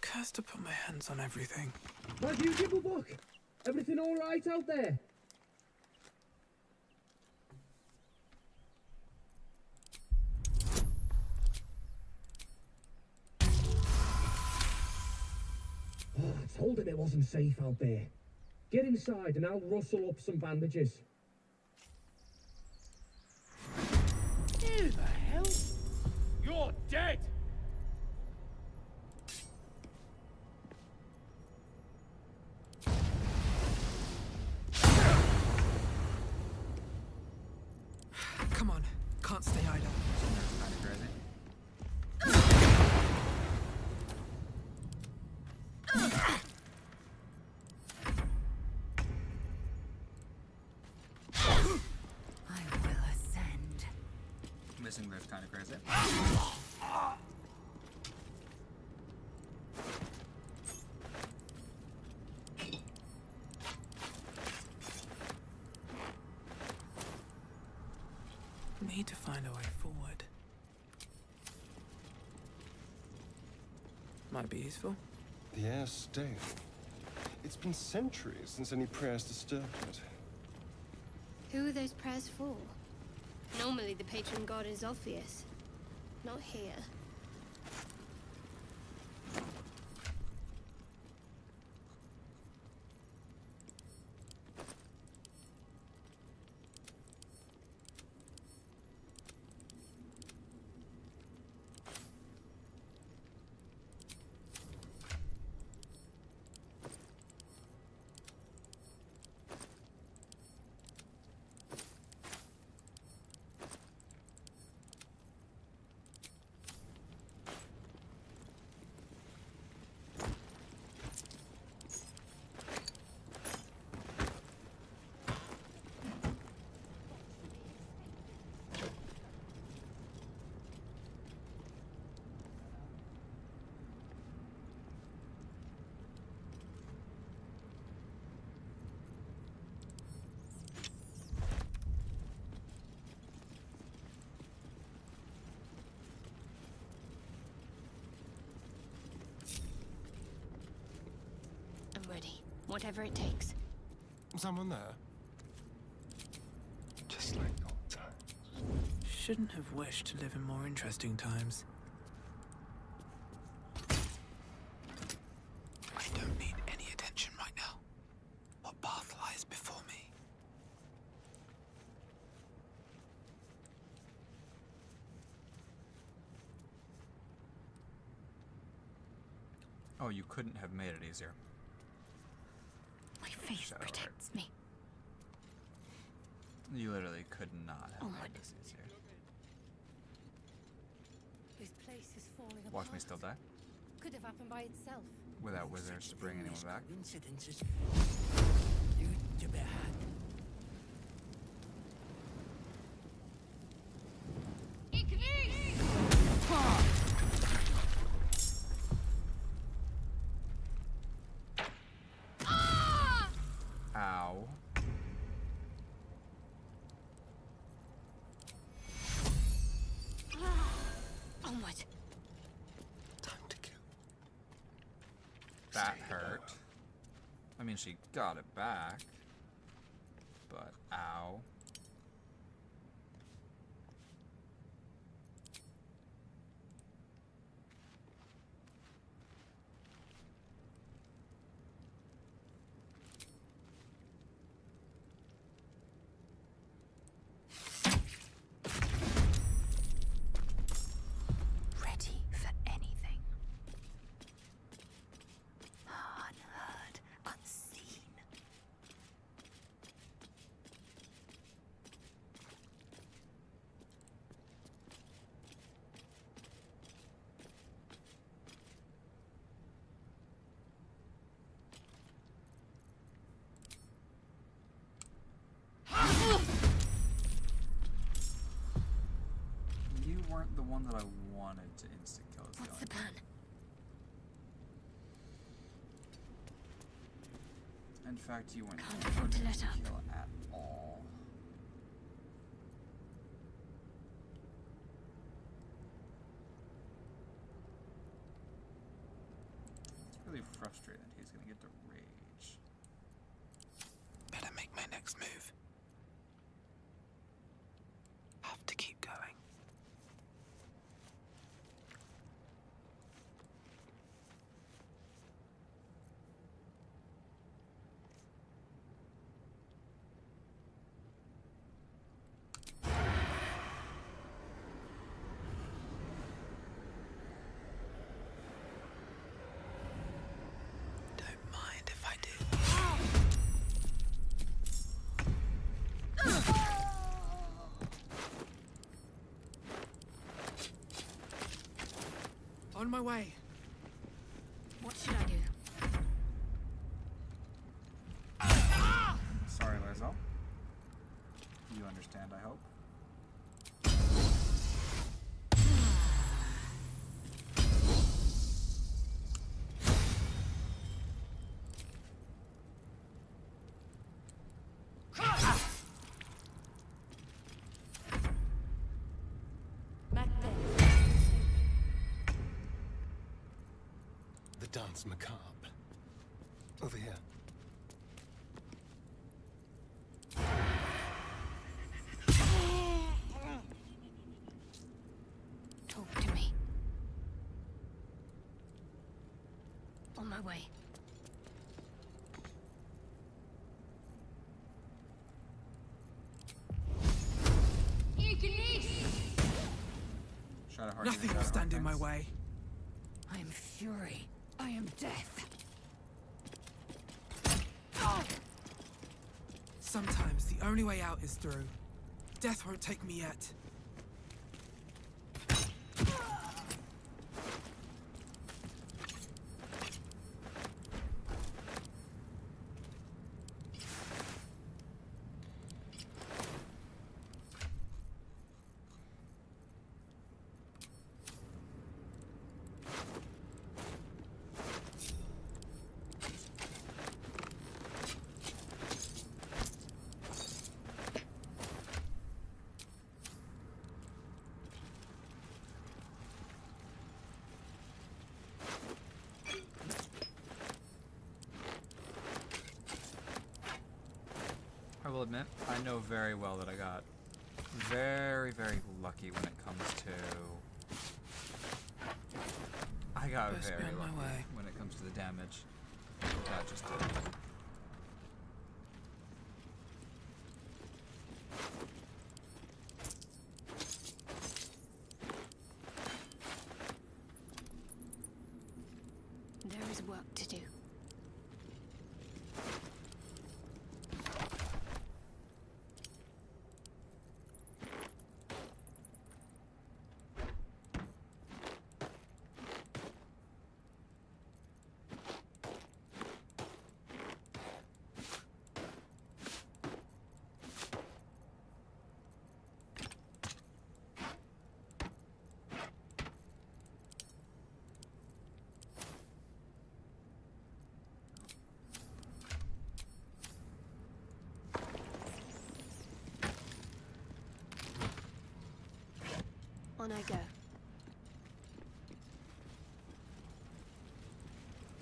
Cursed to put my hands on everything. My new Gibble book! Everything alright out there? Oh, I told him it wasn't safe out there. Get inside and I'll rustle up some bandages. Who the hell? You're dead! Come on, can't stay idle. That's kind of crazy. I will ascend. Missing this kind of crazy. Need to find a way forward. Might be useful. The air's stale. It's been centuries since any prayers disturbed it. Who are those prayers for? Normally the patron god is obvious. Not here. I'm ready. Whatever it takes. Someone there? Just like old times. Shouldn't have wished to live in more interesting times. I don't need any attention right now. What path lies before me? Oh, you couldn't have made it easier. My faith Shadowheart. protects me. You literally could not have Onward. made this easier. This place is falling apart. Watch me still die. Could have happened by itself. Without wizards to bring anyone back. Coincidences. You better. Ow. Onward. Time to kill. That hurt. I mean, she got it back. But ow. Ready for anything. Unheard, unseen. You weren't the one that I wanted to insta-kill. is What's only the plan? In fact, you weren't Can't the afford to one let to up. kill at all. It's really frustrating that he's gonna get to rage. Better make my next move. Have to keep going. Don't mind if I do. On my way. What should I do? Sorry, Lae'zel. You understand, I hope. Back there. The dance macabre. Over here. Talk to me. On my way. Shadowheart. Nothing will stand in my way. I am fury. I am death. Sometimes the only way out is through. Death won't take me yet. I will admit, I know very well that I got very, very lucky when it comes to... I got Best very be on my lucky way. when it comes to the damage that just did. There is work to do. On I go.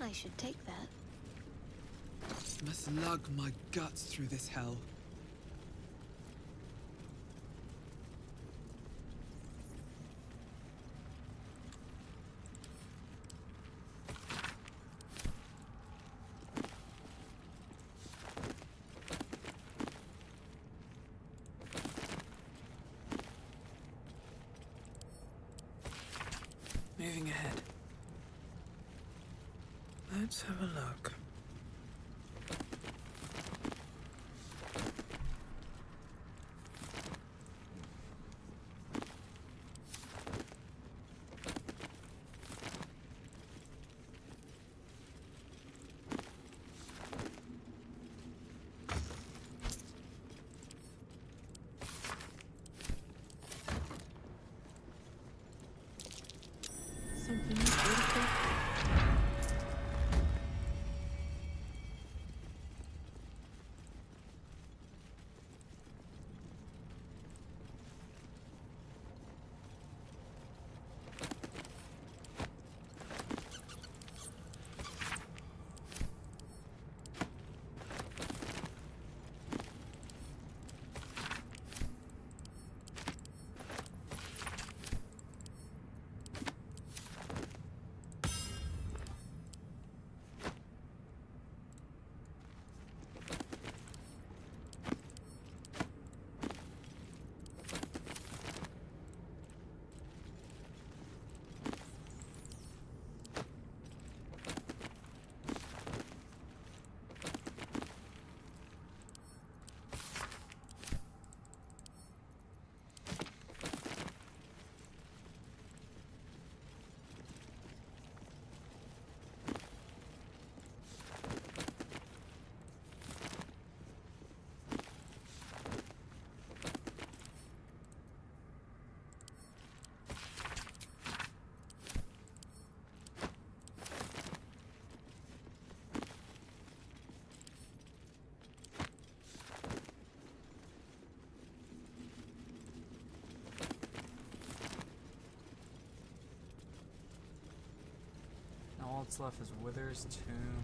I should take that. Must lug my guts through this hell. Moving ahead. Let's have a look. Something beautiful. All that's left is Wither's tomb.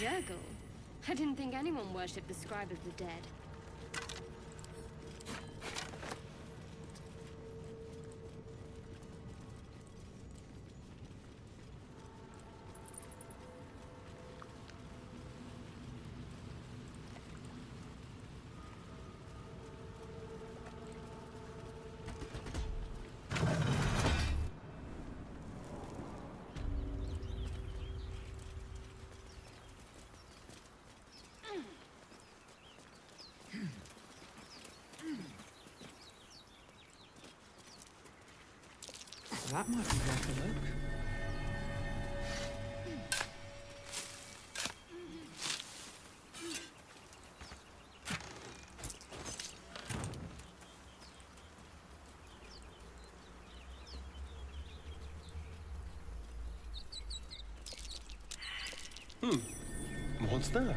Jurgle? I didn't think anyone worshipped the scribe of the dead. That might be worth a look. What's that?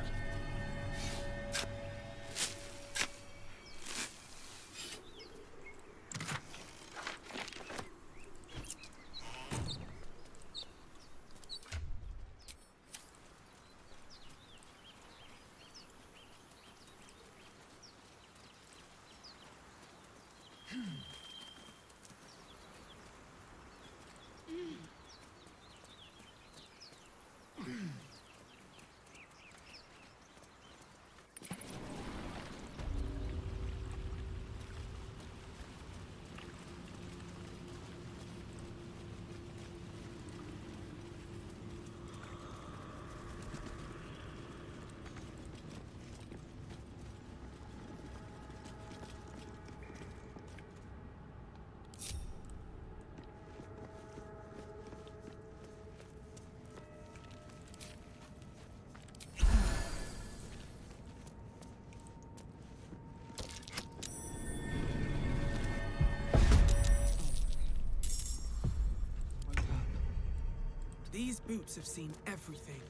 These boots have seen everything.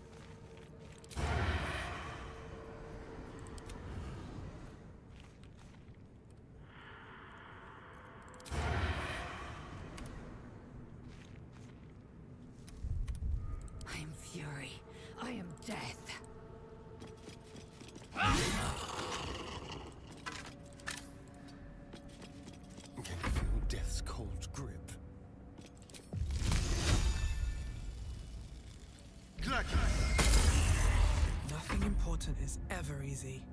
I am fury. I am death. Can you feel death's cold grip? Nothing important is ever easy.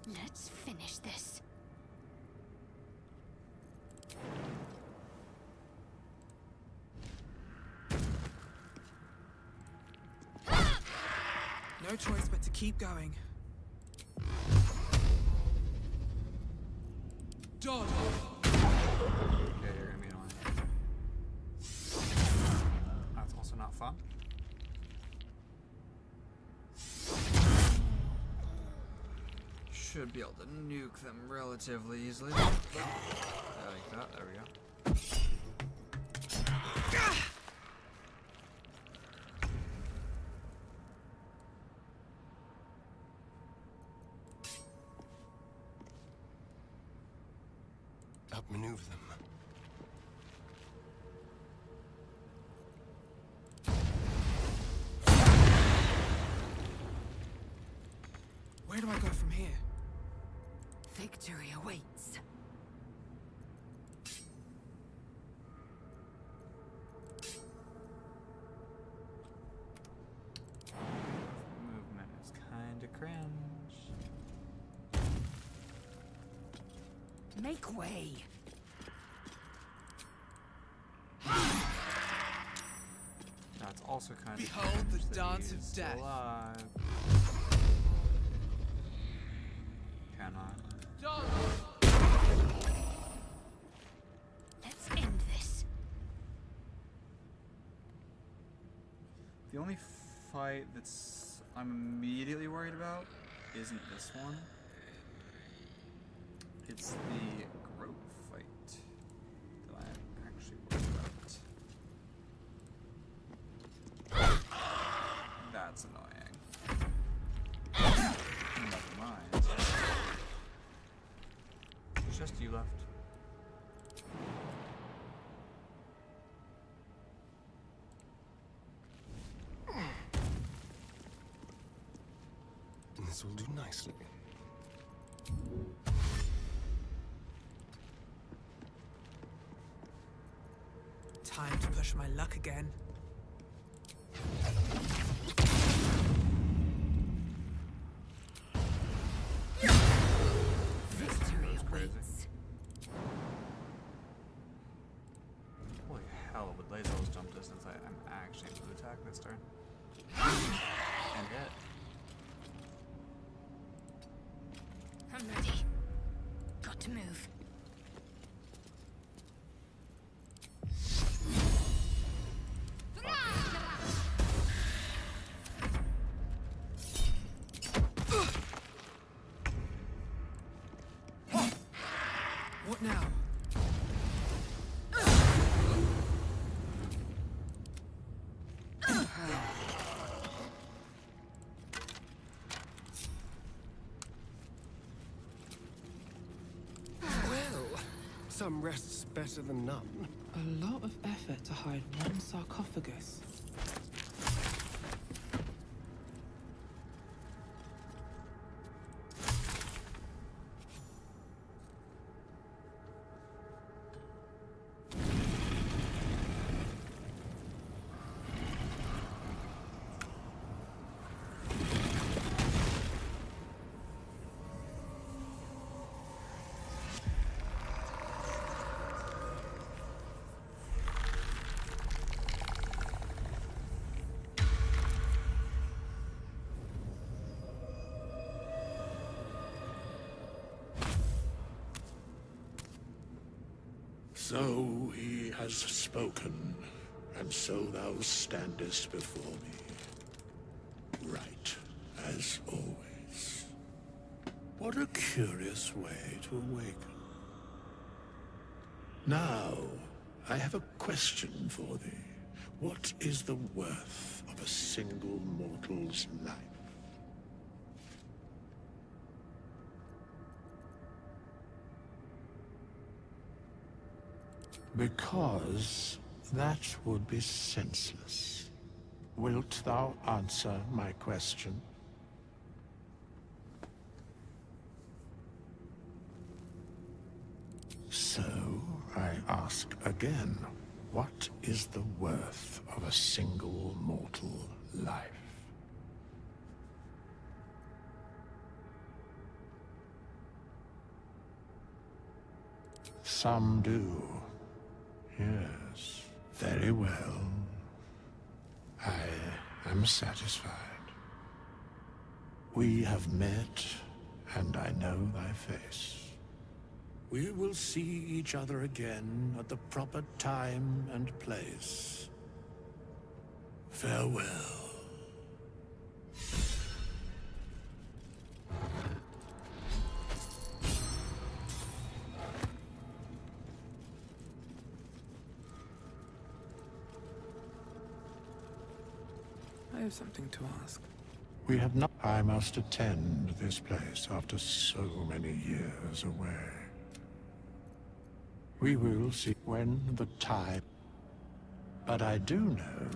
Let's finish this. No choice but to keep going. Done. Okay, you're gonna be annoying. That's also not fun. Should be able to nuke them relatively easily. Like that. There we go. Outmaneuver them. Where do I go from here? Victory awaits. Movement is kinda cringe. Make way. That's also kind of Behold the dance of death. Alive. Can I? Let's end this. The only fight I'm immediately worried about isn't this one. It's the grove fight that I'm actually worried about. That's annoying. Never mind. It's just you left. This will do nicely. Time to push my luck again. Victory awaits. Holy hell, with Lazel's jump distance, I'm actually able to attack this turn. And hit. I'm ready. Got to move. What now? Well, some rest's better than none. A lot of effort to hide one sarcophagus. So he has spoken, and so thou standest before me. Right, as always. What a curious way to awaken. Now, I have a question for thee. What is the worth of a single mortal's life? Because that would be senseless. Wilt thou answer my question? So, I ask again, what is the worth of a single mortal life? Some do. Yes, very well. I am satisfied. We have met, and I know thy face. We will see each other again at the proper time and place. Farewell. I have something to ask. We have not. I must attend this place after so many years away. We will see when the time. But I do know.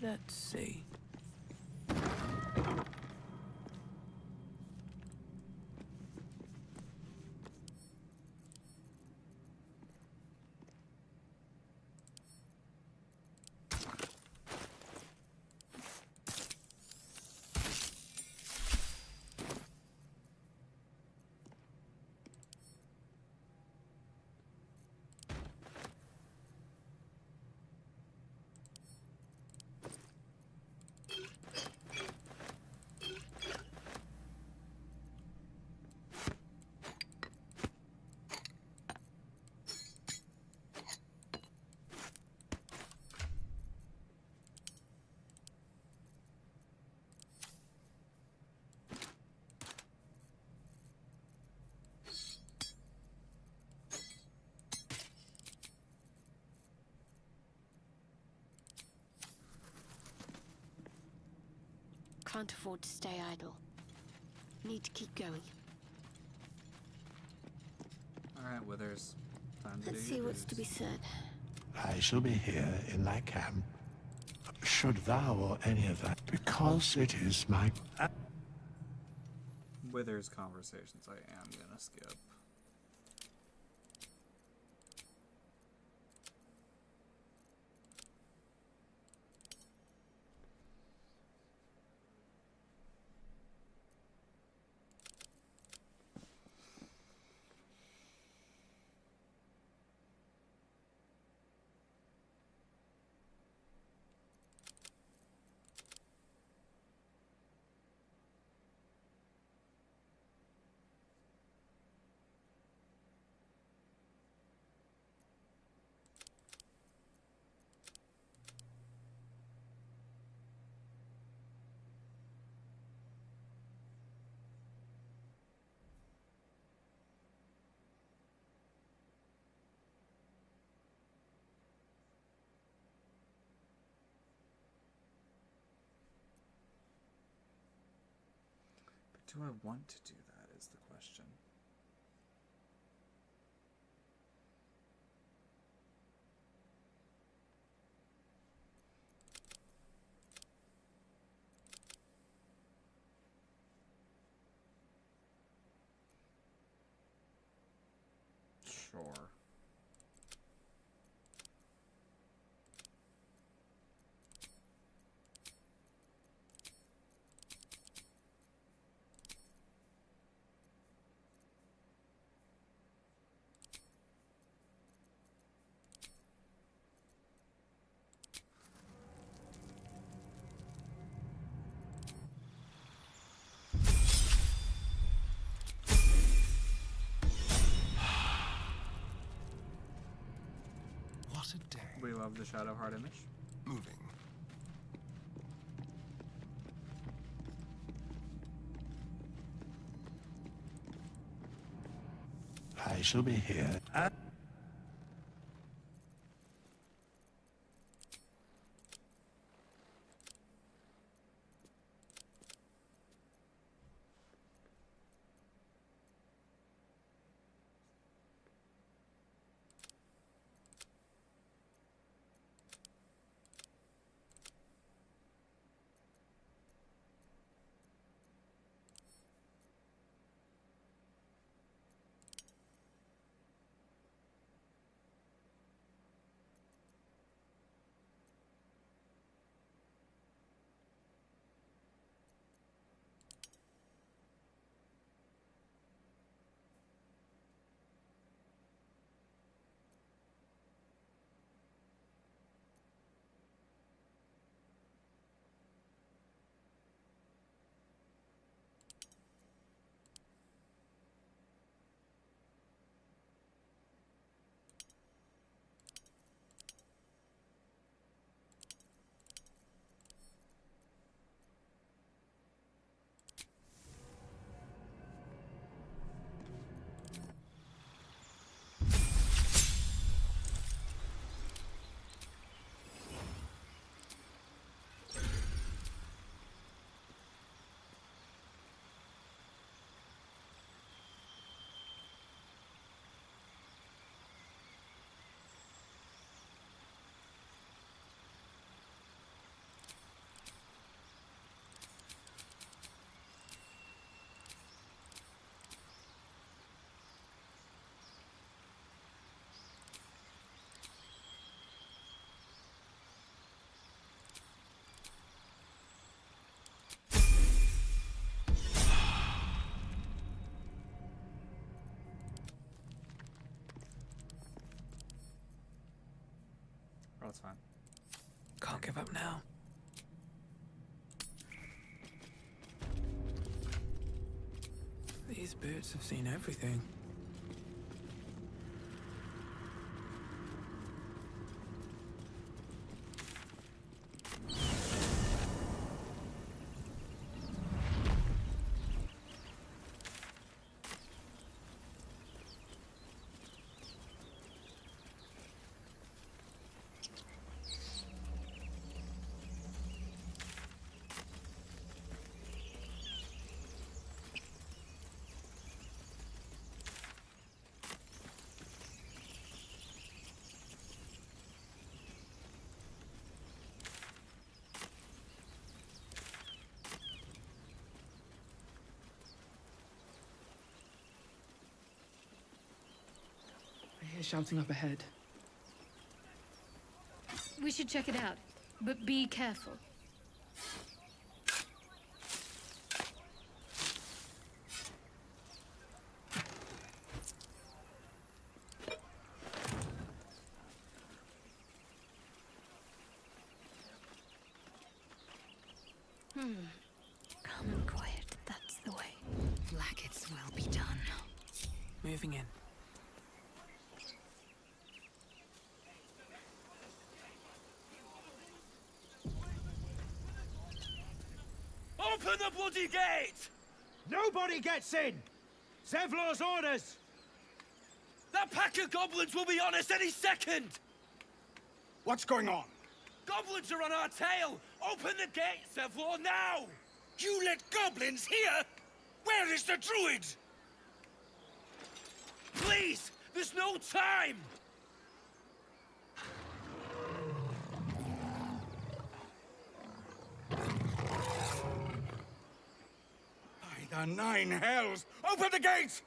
Let's see. can't afford to stay idle. Need to keep going. Alright, Withers. Time to Let's do see your what's to be dues. said. I shall be here in thy camp, should thou or any of that, because it is my... Withers conversations I am gonna skip. Do I want to do that is the question. Sure. What a day. We love the Shadowheart image. Moving. I shall be here. Oh, it's fine. Can't give up now. These boots have seen everything. hear shouting up ahead. We should check it out, but be careful. Calm and quiet, that's the way. Blackets will be done. Moving in. Open the bloody gate! Nobody gets in! Zevlor's orders! That pack of goblins will be on us any second! What's going on? Goblins are on our tail! Open the gate, Zevlor, now! You let goblins here? Where is the druid? Please! There's no time! By the 9 hells! Open the gate!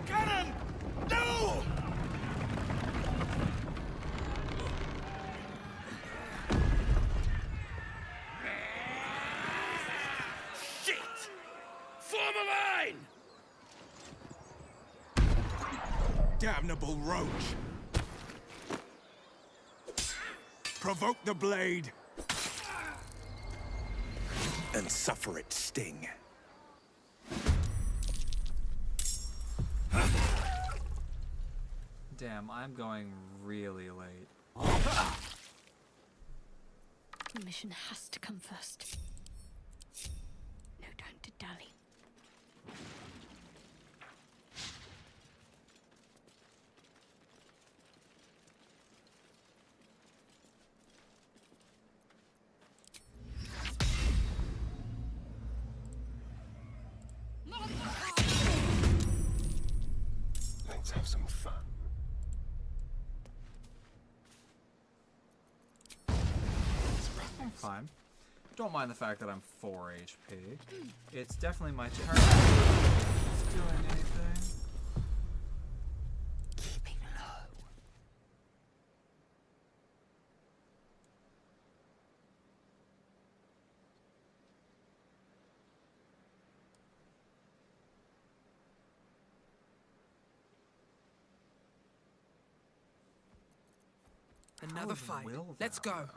Cannon! No! Shit! Form a line! Damnable roach! Provoke the blade! And suffer its sting. Damn, I'm going really late. The mission has to come first. No time to dally. Let's have some fun. I'm fine. Don't mind the fact that I'm 4 HP. It's definitely my turn. It's doing anything. Keeping low. Another fight. Let's go.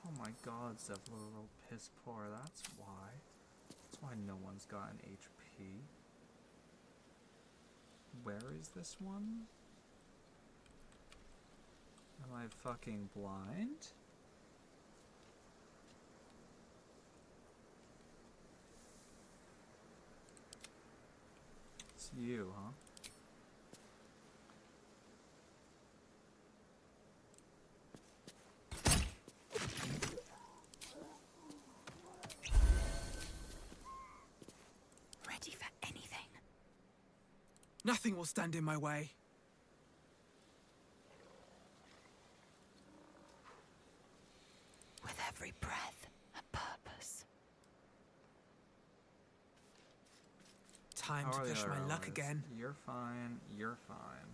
Oh my god, Zevlor rolled piss poor, that's why. That's why no one's got an HP. Where is this one? Am I fucking blind? It's you, huh? Ready for anything. Nothing will stand in my way. With every breath, a purpose. Time How to are the push other my luck ones? again. You're fine, you're fine.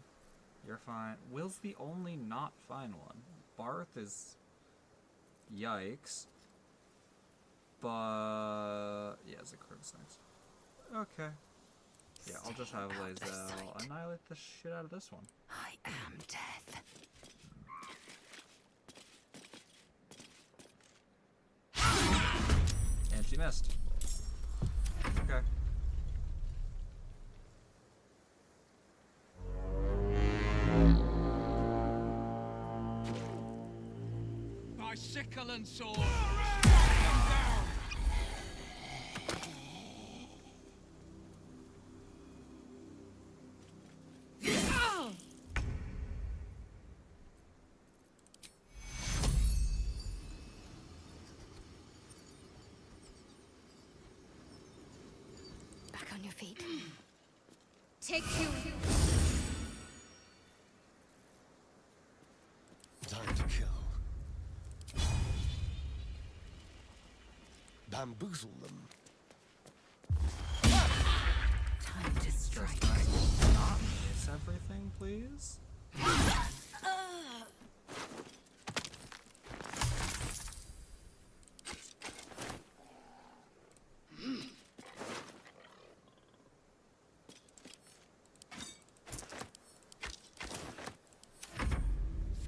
You're fine. Will's the only not fine one. Barth is... Yikes. But... yeah, Zakru's next. Okay. Yeah, I'll just have Lae'zel annihilate the shit out of this one. I am death. And she missed. Okay. By sickle and sword! Back on your feet. Take you. bamboozle them. Time to strike. Not miss everything, please.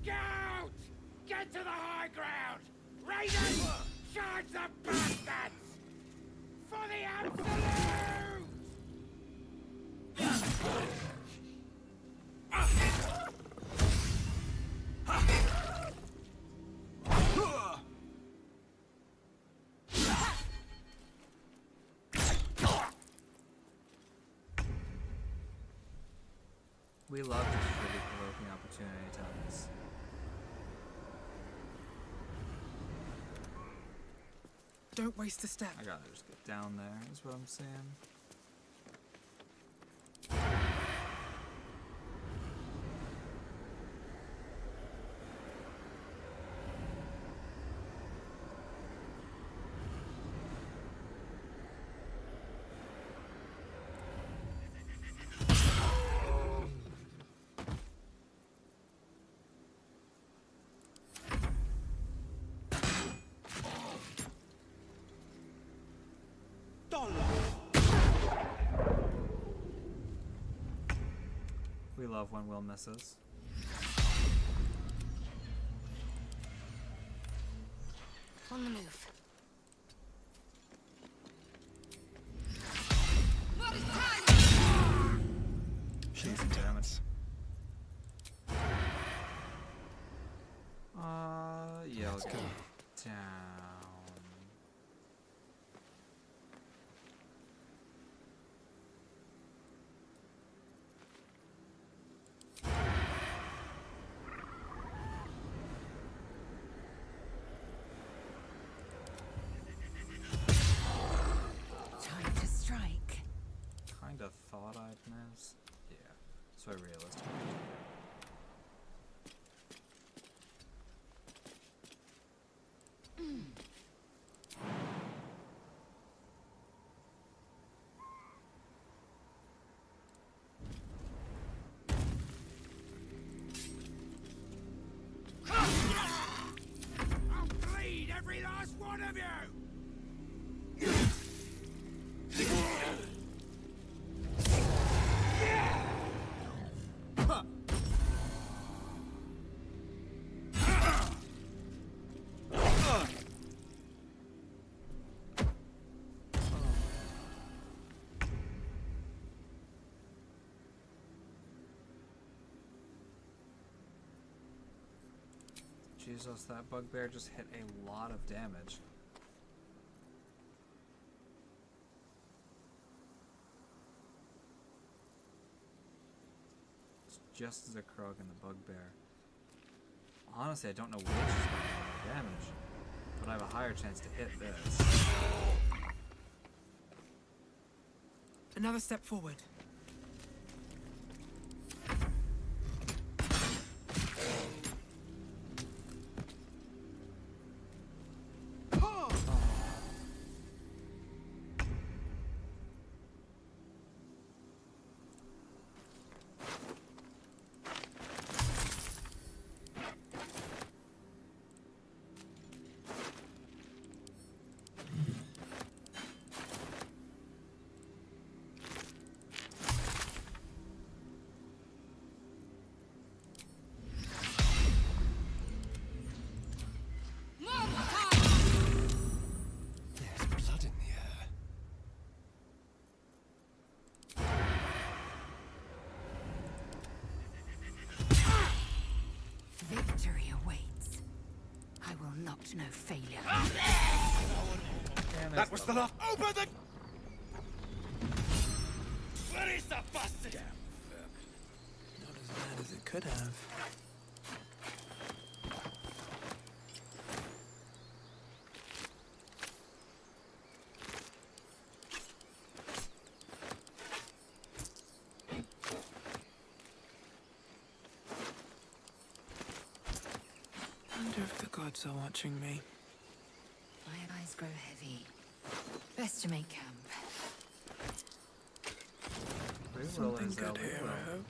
Scout! Get to the high ground! Raiders! Charge the bastards! For the absolute! We love just really provoking opportunity times. Don't waste a step. I gotta just get down there, is what I'm saying. We love when Will misses. On the move. She's damage. Yeah, let's go down. Time to strike. Kinda thought I'd miss. Yeah, so realistic. I'll bleed every last one of you! Jesus, that bugbear just hit a lot of damage. It's just as a Krog and the bugbear. Honestly, I don't know which is going to do more damage, but I have a higher chance to hit this. Another step forward. Victory awaits. I will not know failure. That was the last. Open the. Where is the bastard? Not as bad as it could have. Wonder if the gods are watching me. My eyes grow heavy. Best to make camp. Something good here, I hope.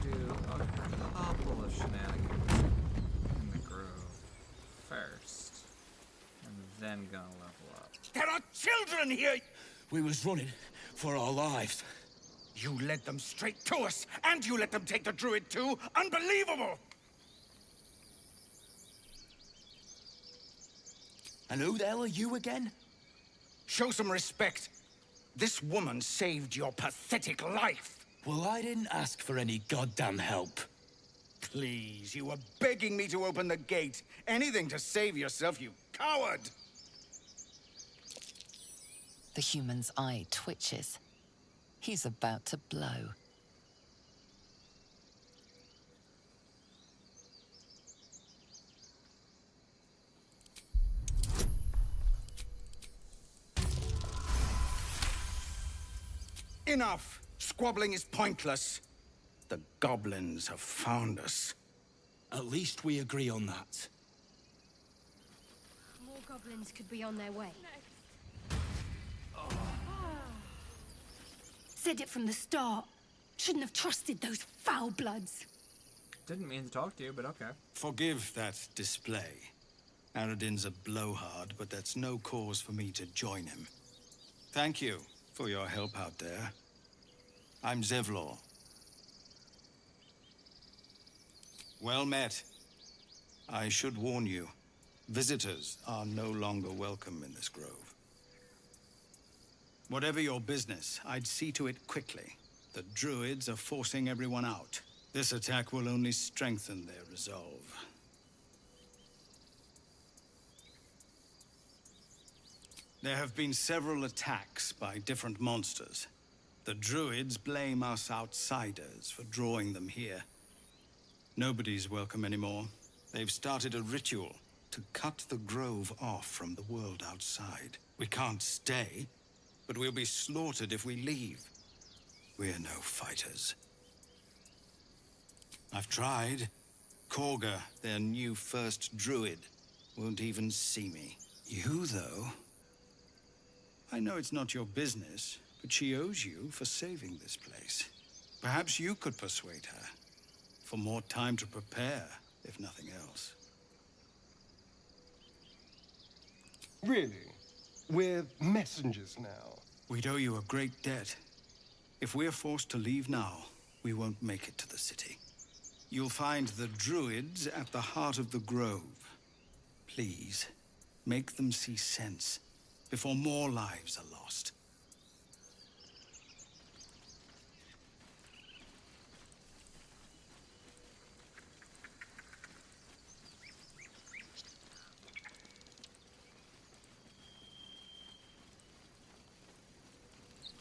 Do a couple of shenanigans in the grove first, and then gonna level up. There are children here! We was running for our lives. You led them straight to us, and you let them take the druid too? Unbelievable! And who the hell are you again? Show some respect. This woman saved your pathetic life. Well, I didn't ask for any goddamn help. Please, you were begging me to open the gate. Anything to save yourself, you coward! The human's eye twitches. He's about to blow. Enough! Squabbling is pointless. The goblins have found us. At least we agree on that. More goblins could be on their way. Said it from the start. Shouldn't have trusted those foul bloods. Didn't mean to talk to you, but okay. Forgive that display. Aradin's a blowhard, but that's no cause for me to join him. Thank you for your help out there. I'm Zevlor. Well met. I should warn you, visitors are no longer welcome in this grove. Whatever your business, I'd see to it quickly. The druids are forcing everyone out. This attack will only strengthen their resolve. There have been several attacks by different monsters. The druids blame us outsiders for drawing them here. Nobody's welcome anymore. They've started a ritual to cut the grove off from the world outside. We can't stay, but we'll be slaughtered if we leave. We're no fighters. I've tried. Korga, their new first druid, won't even see me. You, though? I know it's not your business, but she owes you for saving this place. Perhaps you could persuade her. For more time to prepare, if nothing else. Really? We're messengers now. We'd owe you a great debt. If we're forced to leave now, we won't make it to the city. You'll find the druids at the heart of the grove. Please, make them see sense before more lives are lost.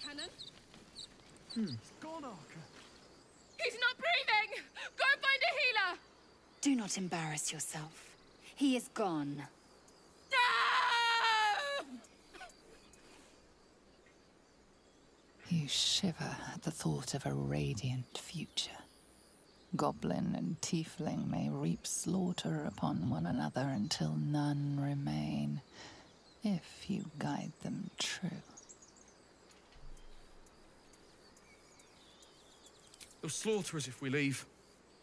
Cannon? Gone, Arca. He's not breathing! Go find a healer! Do not embarrass yourself. He is gone. You shiver at the thought of a radiant future. Goblin and tiefling may reap slaughter upon one another until none remain, if you guide them true. They'll slaughter us if we leave.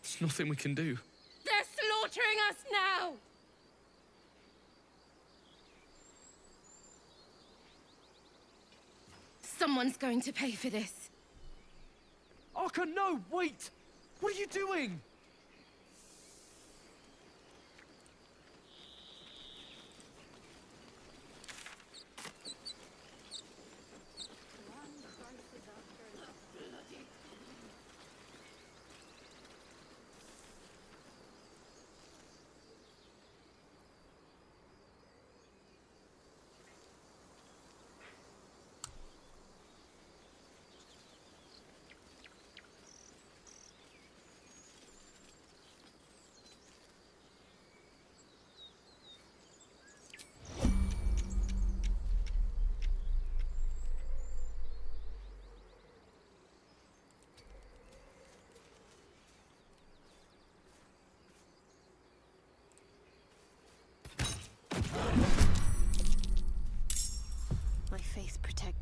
There's nothing we can do. They're slaughtering us now! Someone's going to pay for this. Arca, no! Wait! What are you doing?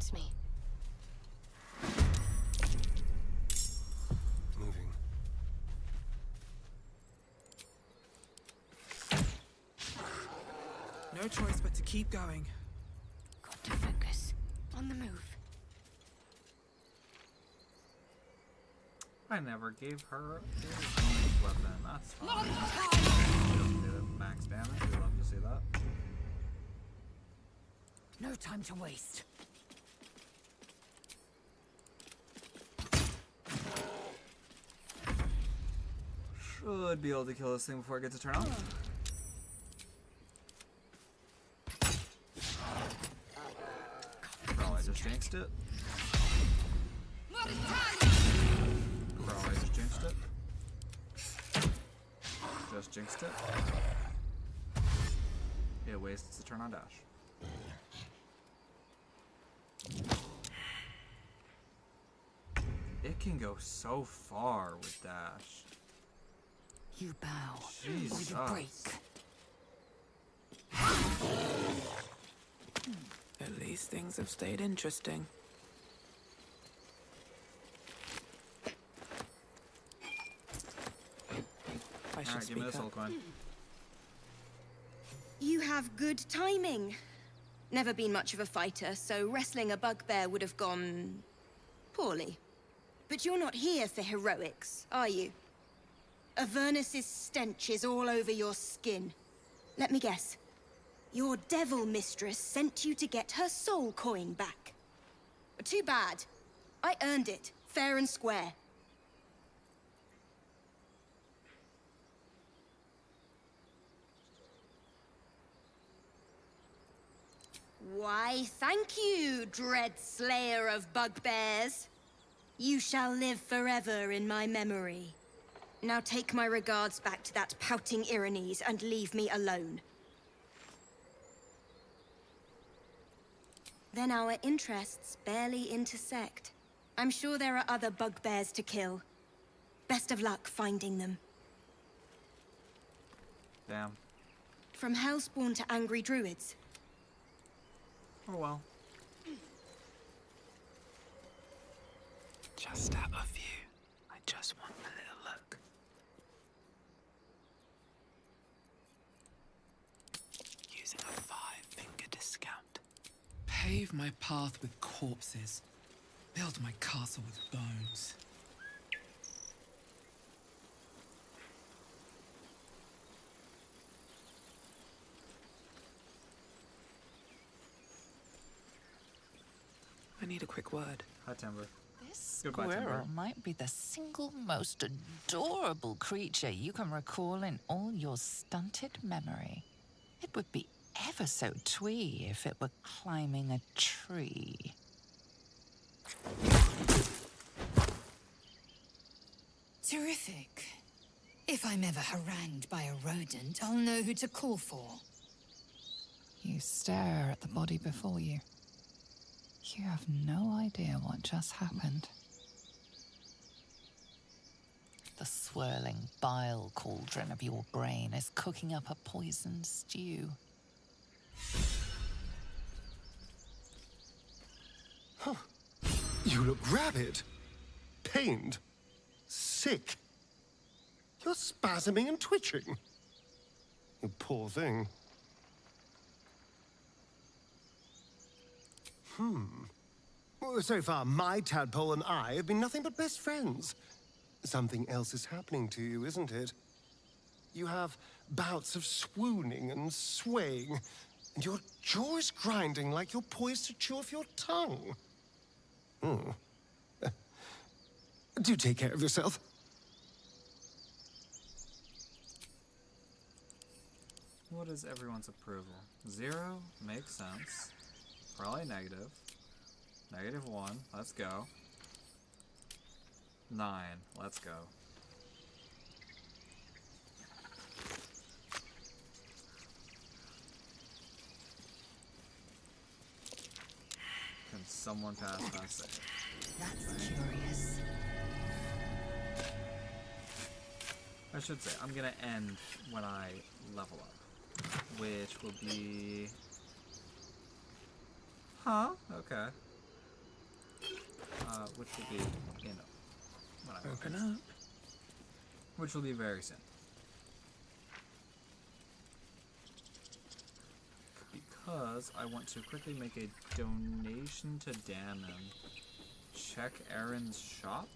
suits me. Moving. No choice but to keep going. Got to focus. On the move. I never gave her a weapon. That's fine. She doesn't do the max damage. We love to see that. No time to waste. Should be able to kill this thing before it gets to turn on. Bro, I just jinxed it. Bro, I just jinxed it. Just jinxed it. It wastes the turn on dash. It can go so far with dash. You bow, Jesus. or you break. At least things have stayed interesting. I should Alright, give me this speak soul up. coin. You have good timing. Never been much of a fighter, so wrestling a bugbear would have gone poorly. But you're not here for heroics, are you? Avernus's stench is all over your skin. Let me guess. Your devil mistress sent you to get her soul coin back. Too bad. I earned it, fair and square. Why, thank you, dread slayer of bugbears. You shall live forever in my memory. Now take my regards back to that pouting Irenes and leave me alone. Then our interests barely intersect. I'm sure there are other bugbears to kill. Best of luck finding them. Damn. From Hellspawn to angry druids. Oh well. Just out of view. I just want a little look. Using a 5-finger discount. Pave my path with corpses. Build my castle with bones. I need a quick word. Hi, Timber. This Goodbye, squirrel Timber. might be the single most adorable creature you can recall in all your stunted memory. It would be ever so twee if it were climbing a tree. Terrific. If I'm ever harangued by a rodent, I'll know who to call for. You stare at the body before you. You have no idea what just happened. The swirling bile cauldron of your brain is cooking up a poisoned stew. Huh. You look rabid, pained, sick. You're spasming and twitching. You poor thing. Well, so far, my tadpole and I have been nothing but best friends. Something else is happening to you, isn't it? You have bouts of swooning and swaying, and your jaw is grinding like you're poised to chew off your tongue. Do take care of yourself. What is everyone's approval? 0 makes sense. Probably negative. -1. Let's go. 9. Let's go. Can someone pass my save? That's curious. I should say, I'm gonna end when I level up. Which will be... Huh? Okay. which will be, when I Open up. Which will be very soon. Because I want to quickly make a donation to Damon. Check Aaron's shop.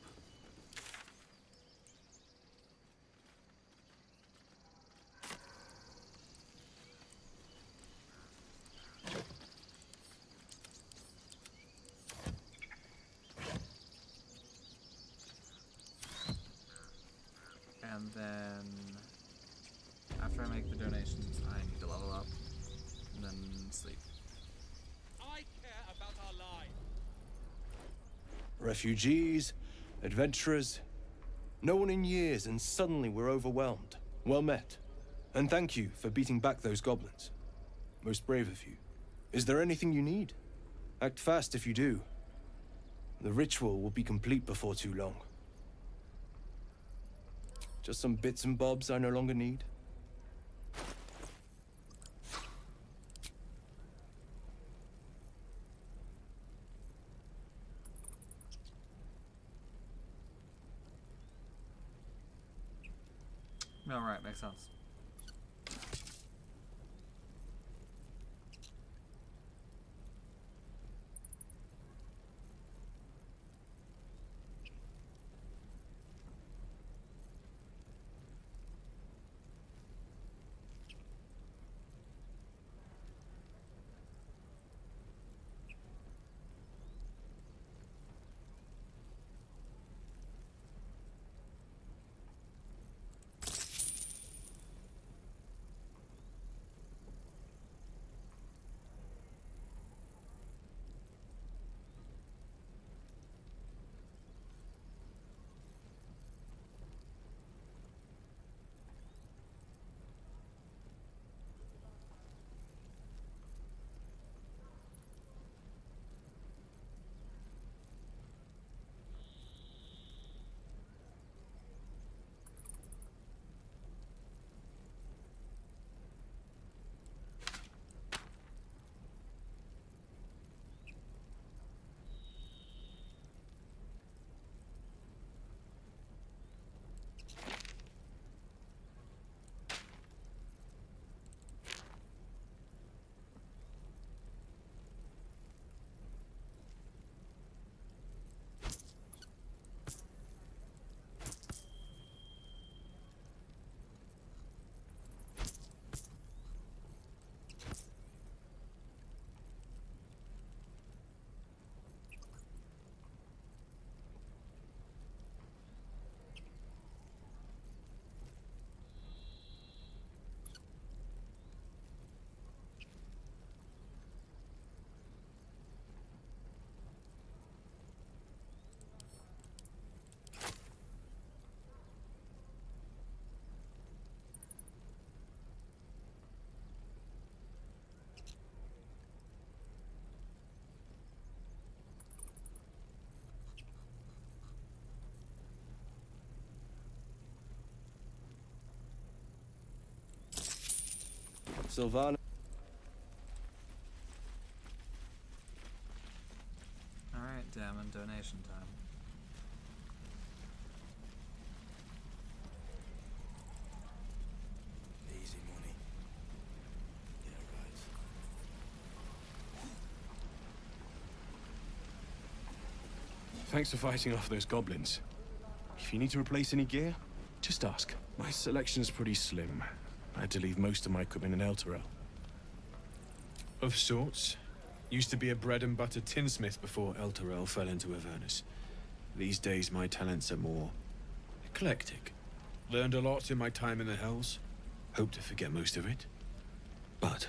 And then after I make the donations, I need to level up and then sleep. I care about our lives. Refugees, adventurers, no one in years, and suddenly we're overwhelmed. Well met. And thank you for beating back those goblins. Most brave of you. Is there anything you need? Act fast if you do. The ritual will be complete before too long. Just some bits and bobs I no longer need. Alright, makes sense. Sylvana. Alright, Damon, donation time. Easy money. Yeah, right. Thanks for fighting off those goblins. If you need to replace any gear, just ask. My selection's pretty slim. I had to leave most of my equipment in Elturel. Of sorts. Used to be a bread-and-butter tinsmith before Elturel fell into Avernus. These days, my talents are more eclectic. Learned a lot in my time in the Hells. Hope to forget most of it. But,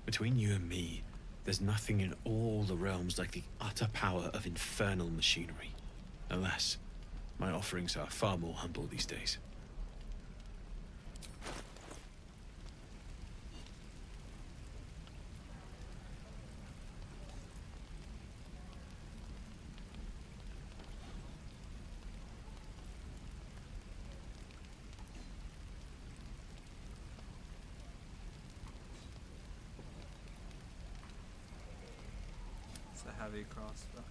between you and me, there's nothing in all the realms like the utter power of infernal machinery. Alas, my offerings are far more humble these days. It's a heavy crossbow.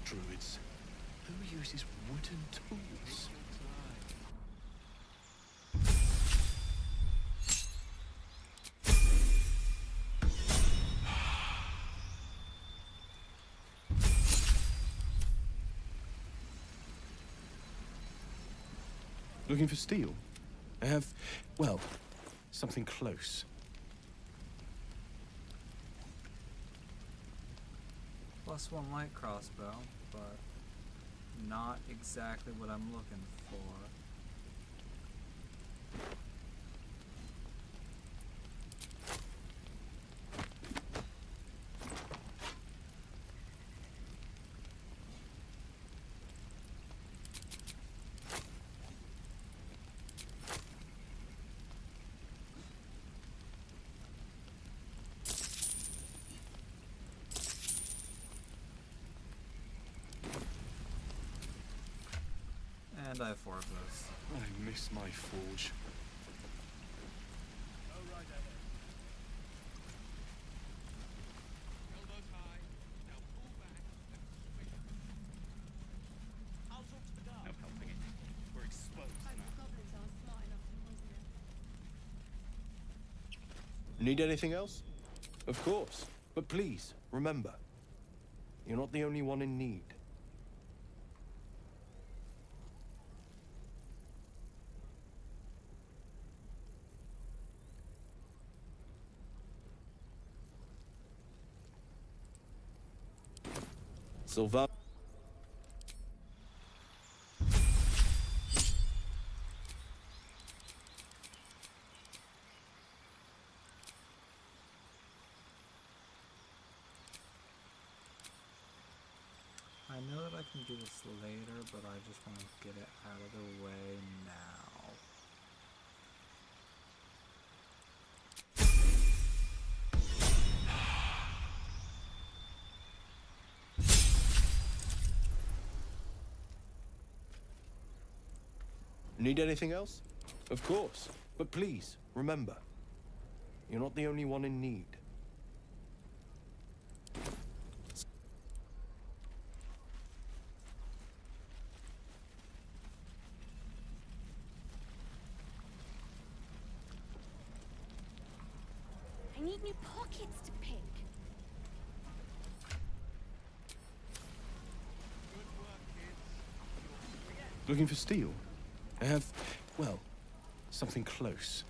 druids. Who uses wooden tools? Looking for steel? I have, well, something close. +1 light crossbow, but not exactly what I'm looking for. And I have 4 of those. I miss my forge. No helping it. We're exposed now. Need anything else? Of course. But please, remember, you're not the only one in need. Sylvan. I know that I can do this later, but I just want to get it out of the way now. Need anything else? Of course. But please, remember, you're not the only one in need. I need new pockets to pick. Looking for steel? I have, well, something close.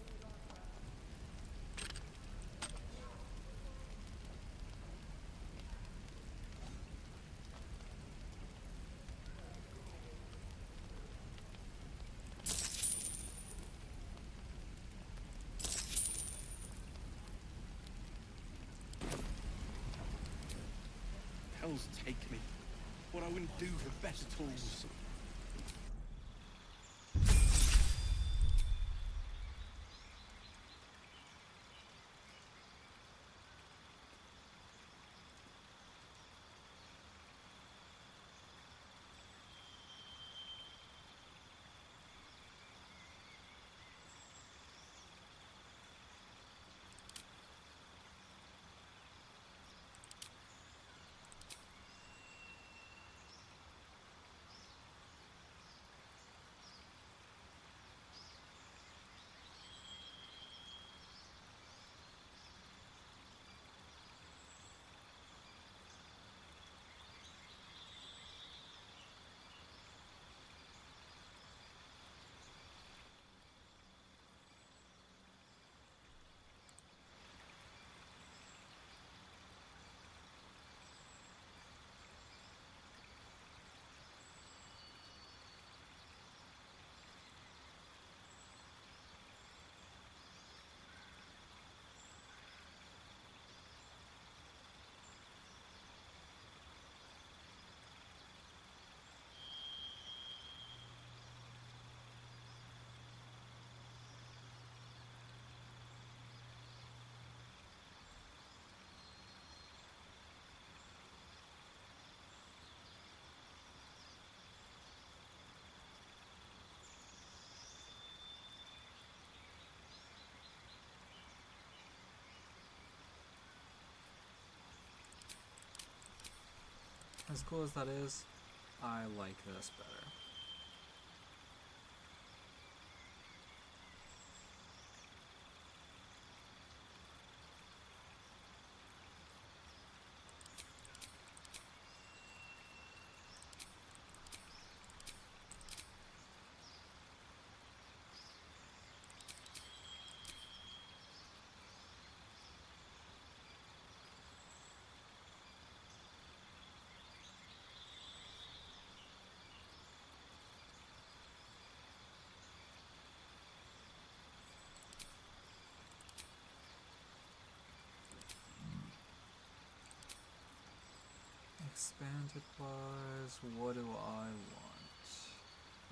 Hell's take me. What I wouldn't do for better tools. As cool as that is, I like this better. Expanded wise, what do I want?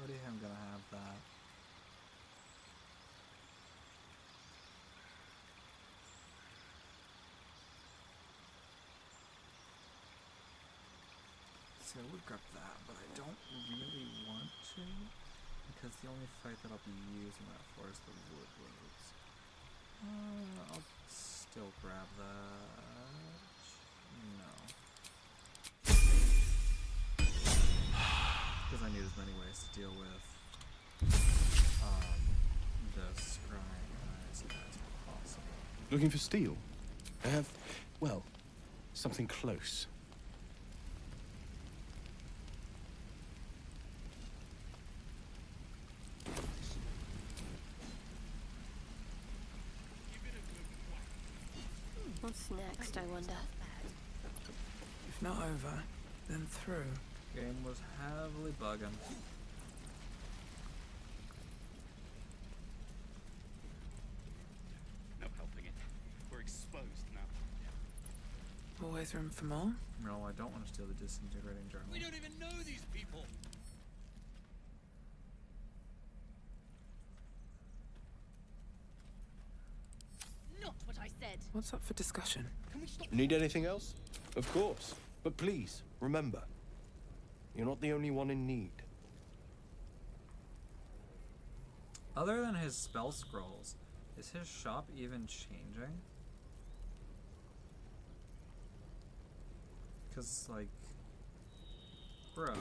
Already am gonna have that. See, I would grab that, but I don't really want to, because the only fight that I'll be using that for is the wood roads. I'll still grab that. No. Because I need as many ways to deal with the scrying eyes as possible. Looking for steel? I have, well, something close. What's next, I wonder? If not over, then through. Game was heavily bugging. No helping it. We're exposed now. Always room for more? No, I don't want to steal the disintegrating journal. We don't even know these people. Not what I said. What's up for discussion? Can we stop? Need anything else? Of course. But please, remember, you're not the only one in need. Other than his spell scrolls, is his shop even changing? Because, like, bro.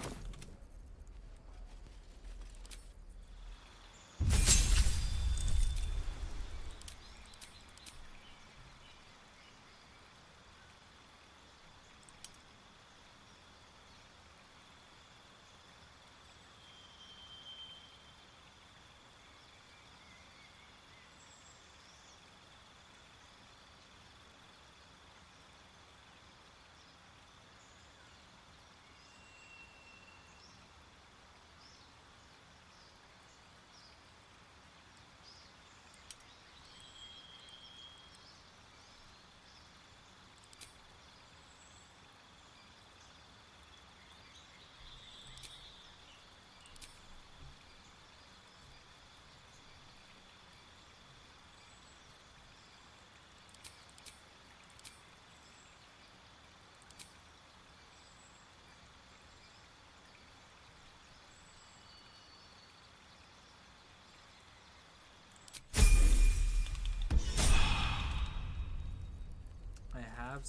Have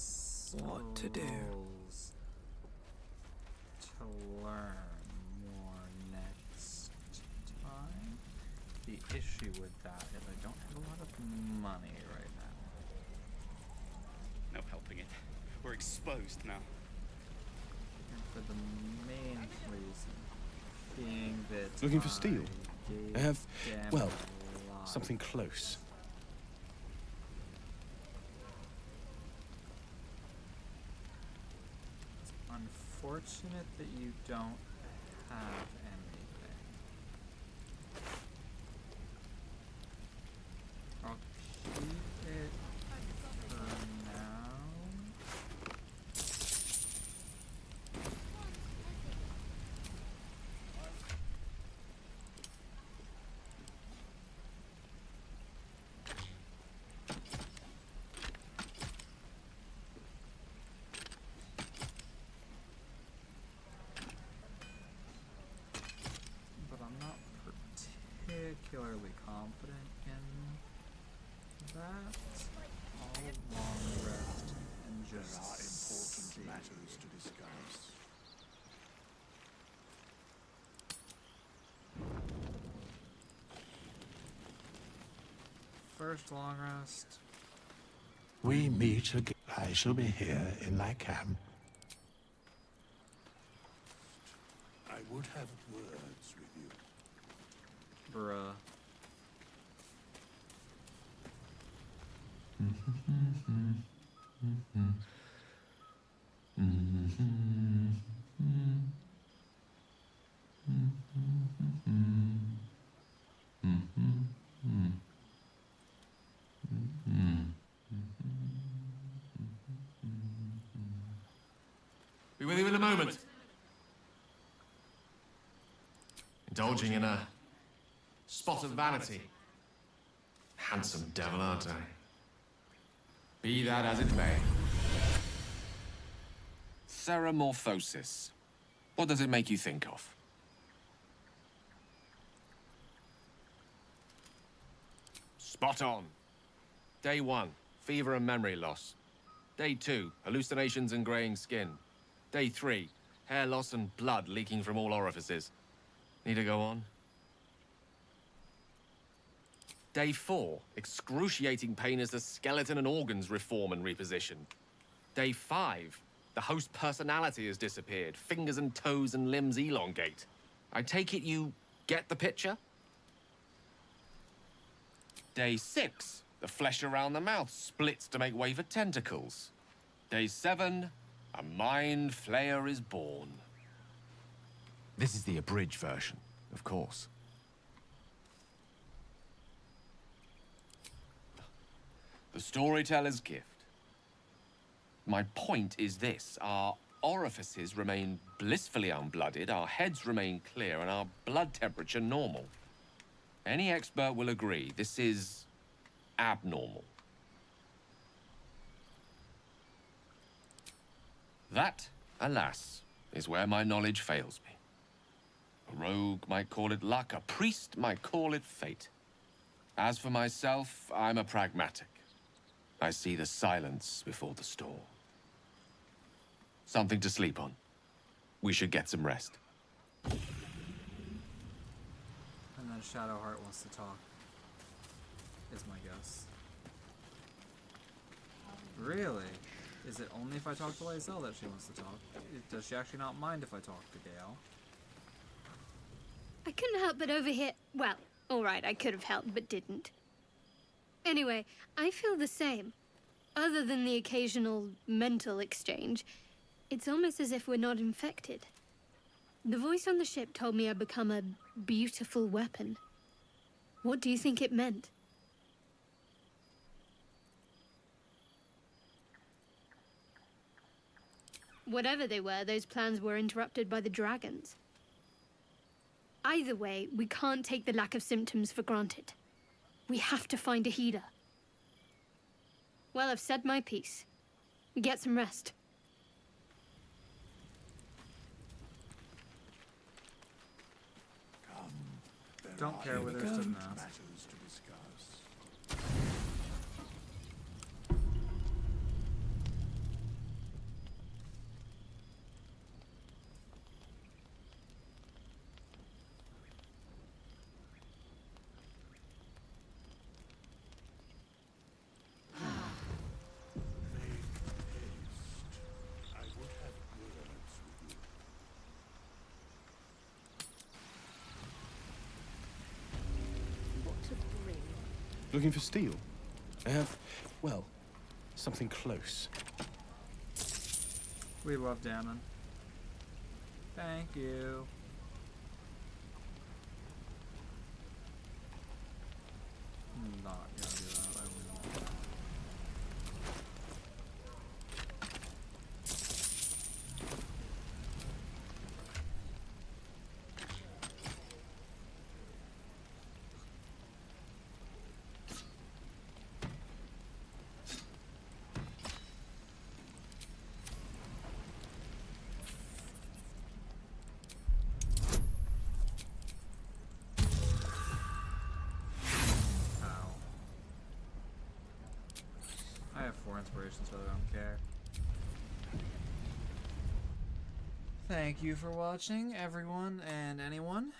what to do to learn more next time. The issue with that is I don't have a lot of money right now. No helping it. We're exposed now. And for the main reason being that Looking for steel? I have, well, something close. Unfortunate that you don't have anything. I'll keep it for now. Particularly confident in that. I'll long rest and just there are important matters to discuss. first long rest. We meet again. I shall be here in my camp. I would have words with you. Bruh. Be with you in a moment. Indulging in a spot of vanity. Handsome devil, aren't I? Be that as it may. Ceramorphosis. What does it make you think of? Spot on. Day 1, fever and memory loss. Day 2, hallucinations and graying skin. Day 3, hair loss and blood leaking from all orifices. Need to go on? Day 4, excruciating pain as the skeleton and organs reform and reposition. Day 5, the host personality has disappeared. Fingers and toes and limbs elongate. I take it you get the picture? Day 6, the flesh around the mouth splits to make way for tentacles. Day 7, a mind flayer is born. This is the abridged version, of course. The storyteller's gift. My point is this: our orifices remain blissfully unblooded, our heads remain clear, and our blood temperature normal. Any expert will agree this is abnormal. That, alas, is where my knowledge fails me. A rogue might call it luck, a priest might call it fate. As for myself, I'm a pragmatic. I see the silence before the storm. Something to sleep on. We should get some rest. And then Shadowheart wants to talk. Is my guess. Really? Is it only if I talk to Lae'zel that she wants to talk? Does she actually not mind if I talk to Gale? I couldn't help but overhear. Well, alright, I could have helped, but didn't. Anyway, I feel the same. Other than the occasional mental exchange, it's almost as if we're not infected. The voice on the ship told me I'd become a beautiful weapon. What do you think it meant? Whatever they were, those plans were interrupted by the dragons. Either way, we can't take the lack of symptoms for granted. We have to find a healer. Well, I've said my piece. Get some rest. Don't care whether it's stood now. Looking for steel? I have, well, something close. We love Damon. Thank you. I'm not gonna do that. I will not. Inspirations, but I don't care. Thank you for watching, everyone and anyone.